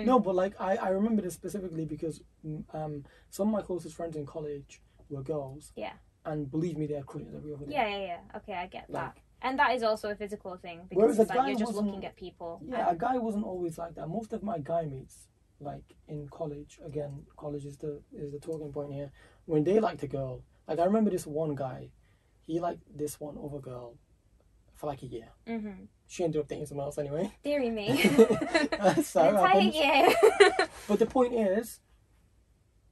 No, but like I remember this specifically because some of my closest friends in college were girls. Yeah. And believe me, they had crushes every other day. Yeah. Okay, I get that. And that is also a physical thing, because whereas it's like you're just looking at people. Yeah, a guy wasn't always like that. Most of my guy mates, like in college, again, college is the talking point here. When they liked a girl, like I remember this one guy, he liked this one other girl for like a year. She ended up dating someone else anyway. Deary me. So an entire year. But the point is,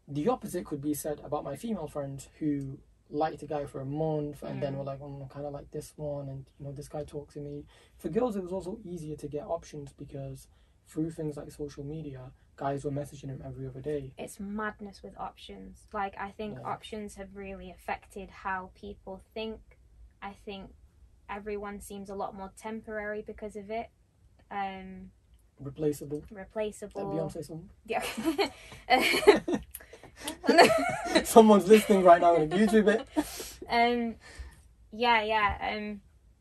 the opposite could be said about my female friends who liked a guy for a month and then were like, I kind of like this one, and this guy talks to me. For girls, it was also easier to get options because through things like social media, guys were messaging him every other day. It's madness with options. Like, I think options have really affected how people think. I think everyone seems a lot more temporary because of it. Replaceable. That Beyonce song. Yeah. Someone's listening right now on YouTube it.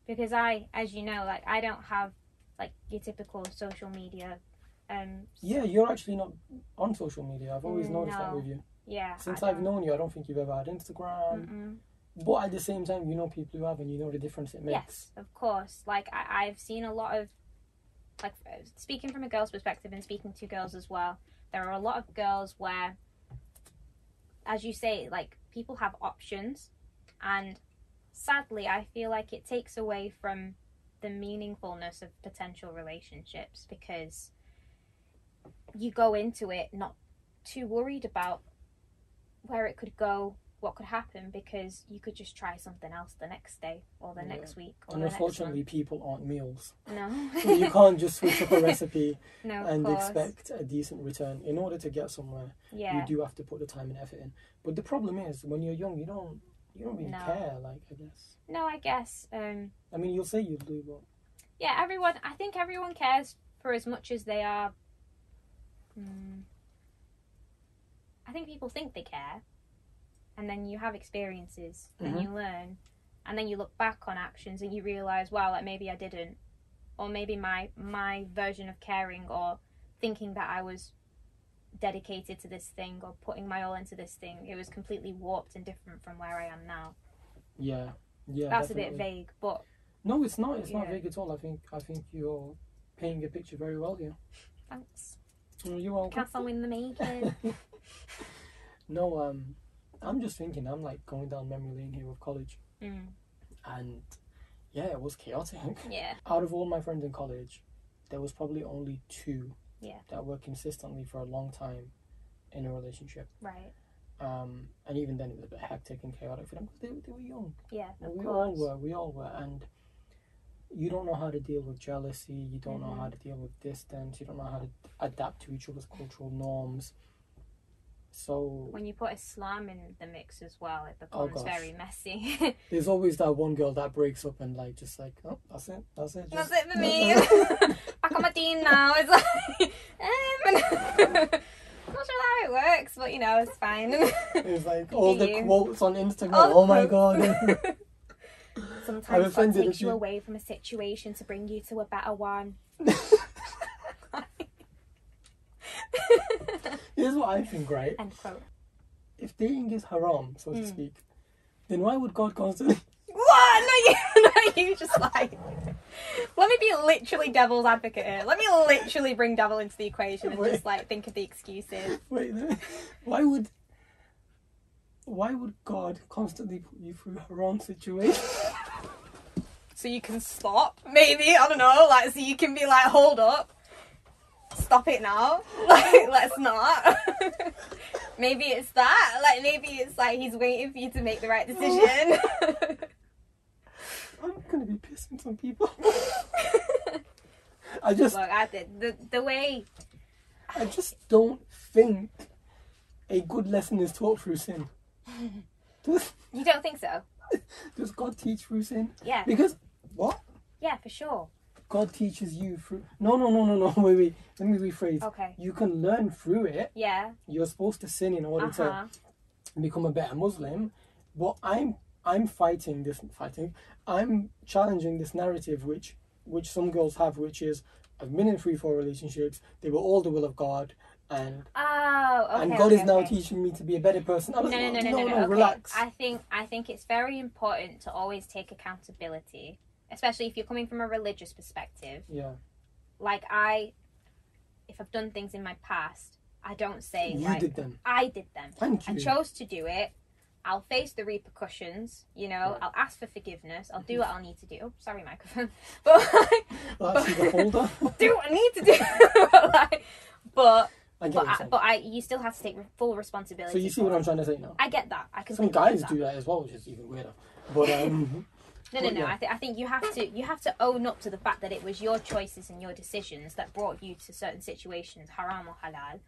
Because as you know, like I don't have like your typical social media. Yeah, you're actually not on social media. I've always noticed that with you. Yeah. Since I've known you, I don't think you've ever had Instagram. But at the same time, you know people who have, and you know the difference it makes. Yes, of course. Like I've seen a lot of, like, speaking from a girl's perspective and speaking to girls as well, there are a lot of girls where, as you say, like, people have options, and sadly I feel like it takes away from the meaningfulness of potential relationships, because you go into it not too worried about where it could go, what could happen, because you could just try something else the next day or the next week or and the next unfortunately month. People aren't meals. No. So you can't just switch up a recipe and expect a decent return. In order to get somewhere, you do have to put the time and effort in. But the problem is, when you're young, you don't really care, like, I guess. No, I guess. I mean, you'll say you do, but... Yeah, I think everyone cares for as much as they are... I think people think they care, and then you have experiences, and you learn, and then you look back on actions and you realise, wow, like, maybe I didn't, or maybe my version of caring or thinking that I was dedicated to this thing or putting my all into this thing, it was completely warped and different from where I am now. Yeah, that's definitely. a bit vague, but no, it's not vague at all. I think you're painting a picture very well here. Thanks. You're welcome. Castle in the making. No, I'm just thinking, I'm like going down memory lane here with college. And yeah, it was chaotic. Yeah. Out of all my friends in college, there was probably only 2 that were consistently for a long time in a relationship. Right. And even then it was a bit hectic and chaotic for them because they were young. Yeah, of we course. We all were. And you don't know how to deal with jealousy, you don't know how to deal with distance, you don't know how to adapt to each other's cultural norms. So when you put Islam in the mix as well, it becomes very messy. There's always that one girl that breaks up and like just like, oh, that's it. That's it for me. Back on my deen now. It's like not sure how it works, but it's fine. It's like all the quotes on Instagram. Oh my god. Sometimes God takes you away from a situation to bring you to a better one. Here's what I think, right? End quote. If dating is haram, so to speak, then why would God constantly What? No, you just like... Let me be literally devil's advocate here. Let me literally bring devil into the equation and just like think of the excuses. Wait, why would God constantly put you through haram situations? So you can stop, maybe, I don't know, like, so you can be like, hold up, stop it now, like, let's not. Maybe it's that, like, maybe it's like he's waiting for you to make the right decision. I'm gonna be pissing some people. I just Look, I did the way. I just don't think a good lesson is taught through sin. You don't think so? Does God teach through sin? Yeah. Because what? Yeah, for sure. God teaches you through. No. Wait. Let me rephrase. Okay. You can learn through it. Yeah. You're supposed to sin in order to become a better Muslim. But I'm fighting. I'm challenging this narrative which some girls have, which is I've been in 3-4 relationships. They were all the will of God, and God is now teaching me to be a better person. No. Okay. Relax. I think it's very important to always take accountability, especially if you're coming from a religious perspective. Yeah. Like if I've done things in my past, I don't say You did them. I did them. Thank you. I chose to do it. I'll face the repercussions, you know, I'll ask for forgiveness, I'll do what I'll need to do. Oh, sorry, microphone. But That's the holder. do what I need to do. But you still have to take full responsibility. So you see what I'm trying to say now? I get that. I can. Some guys do that as well, which is even weirder. But No. Yeah. I think you have to own up to the fact that it was your choices and your decisions that brought you to certain situations, haram or halal.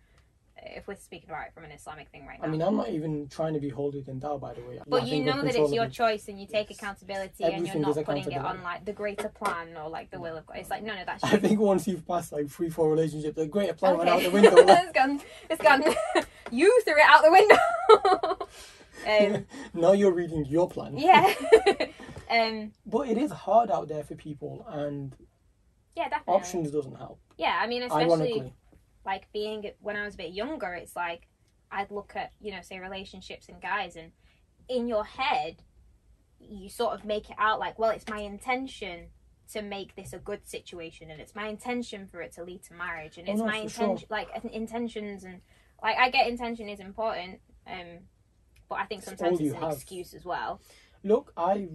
If we're speaking about it from an Islamic thing right now. I mean, I'm not even trying to be holier than thou, by the way. But you know that it's your choice and you take accountability and Everything you're is not putting it on like the greater plan or like the will of God. It's like, no, that's I think once you've passed like 3-4 relationships, the greater plan went out the window. It's gone. You threw it out the window. Now you're reading your plan. Yeah. But it is hard out there for people, and yeah, definitely. options doesn't help. Yeah, I mean, especially ironically. Like when I was a bit younger, it's like I'd look at, you know, say relationships and guys, and in your head you sort of make it out like, well, it's my intention to make this a good situation, and it's my intention for it to lead to marriage, and it's my intention, like intentions, and like I get intention is important, but I think sometimes it's an excuse as well. Look, I'm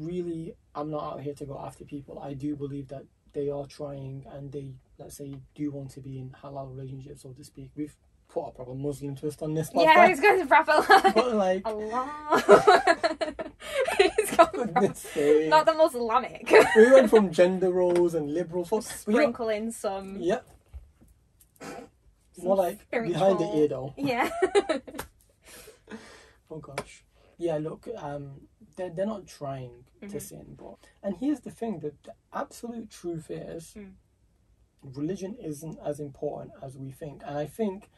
not out here to go after people. I do believe that they are trying, and they, let's say, do want to be in halal relationships, so to speak. We've put a proper Muslim twist on this. Yeah, it's going to proper but like Allah. Goodness sake. Not the Islamic. We went from gender roles and liberal thought. Sprinkle in some. Yep. More like spiritual. Behind the ear, though. Yeah. Oh gosh. Yeah. Look. They're not trying to sin, and here's the thing: that the absolute truth is, religion isn't as important as we think. And I think,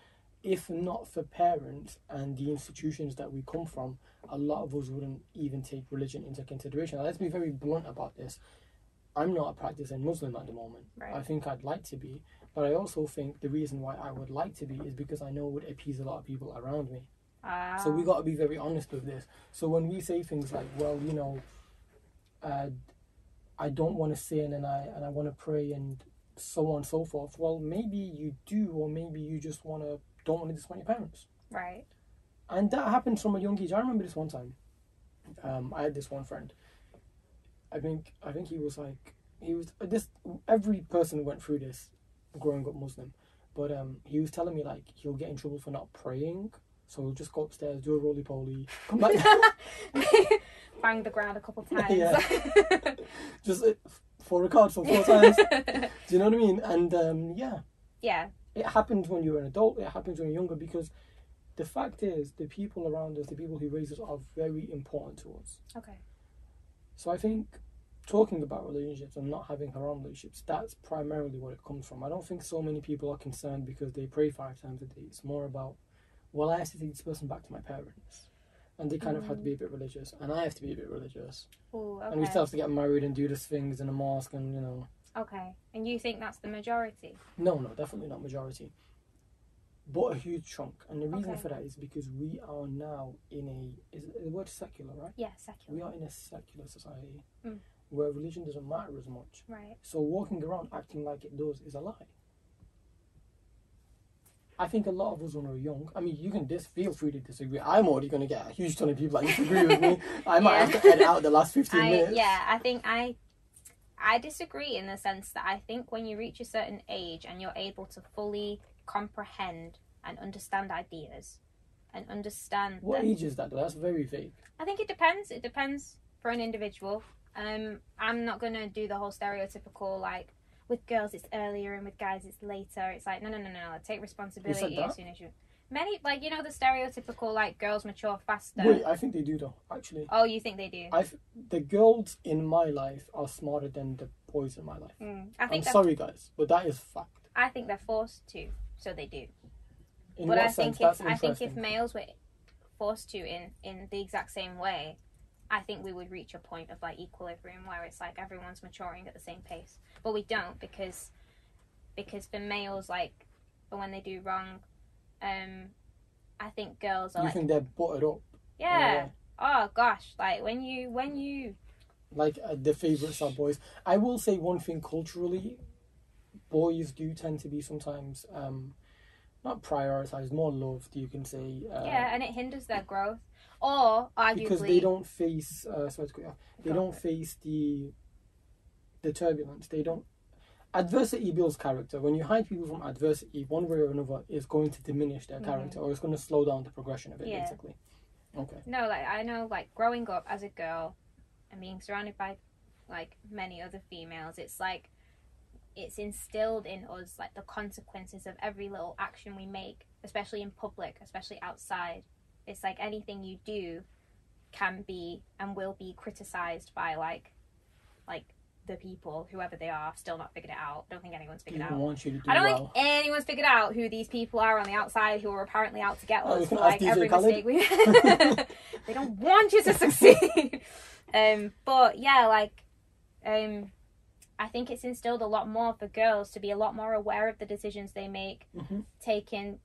if not for parents and the institutions that we come from, a lot of us wouldn't even take religion into consideration. Now, let's be very blunt about this. I'm not a practicing Muslim at the moment. Right. I think I'd like to be, but I also think the reason why I would like to be is because I know it would appease a lot of people around me. So we got to be very honest with this. So when we say things like, well, you know, I don't want to sin and I want to pray and so on and so forth. Well, maybe you do, or maybe you just don't want to disappoint your parents. Right. And that happens from a young age. I remember this one time. I had this one friend. I think he was this. Every person went through this growing up Muslim, but he was telling me like he'll get in trouble for not praying. So we'll just go upstairs, do a roly-poly, come back down. Bang the ground a couple times. Yeah. Just for a card, so 4 times. Do you know what I mean? And yeah. Yeah. It happens when you're an adult, it happens when you're younger, because the fact is, the people around us, the people who raise us are very important to us. Okay. So I think talking about relationships and not having haram relationships, that's primarily what it comes from. I don't think so many people are concerned because they pray 5 times a day. It's more about, well, I have to take this person back to my parents. And they kind of have to be a bit religious. And I have to be a bit religious. Ooh, okay. And we still have to get married and do these things in a mosque and, you know. Okay. And you think that's the majority? No, definitely not majority. but a huge chunk. And the reason Okay. for that is because we are now in a, is the word secular, right? Yeah, We secular. are in a secular society Mm. where religion doesn't matter as much. Right. So walking around acting like it does is a lie. I think a lot of us when we're young, I mean, you can feel free to disagree. I'm already going to get a huge ton of people that disagree with me. I might have to edit out the last 15 minutes. Yeah, I think I disagree in the sense that I think when you reach a certain age and you're able to fully comprehend and understand ideas and understand What that, age is that though? That's very vague. I think it depends. It depends for an individual. I'm not gonna do the whole stereotypical like with girls it's earlier and with guys it's later. It's like no. Take responsibility that? as soon as you. Many like you know the stereotypical like girls mature faster. Wait, I think they do though, actually. Oh, you think they do? The girls in my life are smarter than the boys in my life. I I'm think sorry guys, but that is fact. I think they're forced to, so they do. In But what I sense? think That's if interesting. males were forced to in the exact same way, I think we would reach a point of like equilibrium where it's like everyone's maturing at the same pace. But we don't because for males like when they do wrong, I think girls are You like think they're buttered up? yeah. Oh gosh, like when you Like the favourites are boys. I will say one thing culturally, boys do tend to be sometimes not prioritised, more loved. You can say yeah, and it hinders their growth. Or arguably because they don't face. Sorry to cut you off. They Go don't face the turbulence. They don't. Adversity builds character. When you hide people from adversity, one way or another, is going to diminish their character, or it's going to slow down the progression of it. Yeah. Basically. Okay. No, like I know, like growing up as a girl and being surrounded by like many other females, it's like it's instilled in us like the consequences of every little action we make, especially in public, especially outside. It's like anything you do can be and will be criticized by like the people, whoever they are. Still not figured it out. Don't think anyone's figured People out. want you to do I don't well. think anyone's figured out who these people are on the outside who are apparently out to get Oh, us you for can like ask DJ every Khaled. mistake we they don't want you to succeed. But yeah, like I think it's instilled a lot more for girls to be a lot more aware of the decisions they make, taking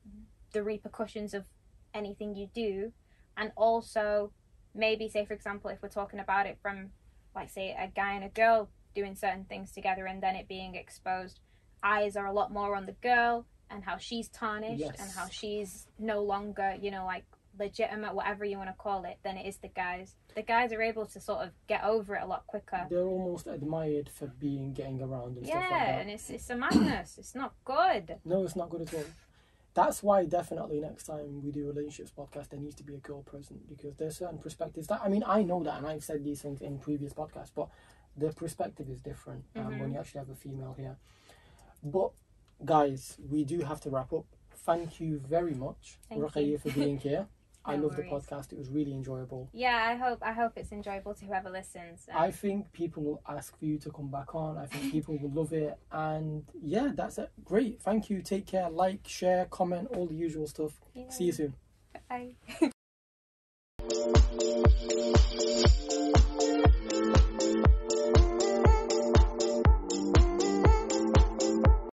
the repercussions of anything you do, and also maybe say for example if we're talking about it from like say a guy and a girl doing certain things together and then it being exposed, eyes are a lot more on the girl and how she's tarnished Yes. and how she's no longer, you know, like legitimate, whatever you want to call it, than it is the guys. The guys are able to sort of get over it a lot quicker. They're almost admired for getting around and stuff like Yeah, that. and it's a madness. It's not good. No, it's not good at all. That's why definitely next time we do a relationships podcast, there needs to be a girl present because there's certain perspectives that, I mean, I know that and I've said these things in previous podcasts, but the perspective is different when you actually have a female here. But guys, we do have to wrap up. Thank you very much, Ruqayyah, for being here. I No love the worries. podcast. It was really enjoyable. Yeah, I hope it's enjoyable to whoever listens. I think people will ask for you to come back on. I think people will love it. And yeah, that's it. Great. Thank you. Take care. Like, share, comment, all the usual stuff. Yeah. See you soon. Bye.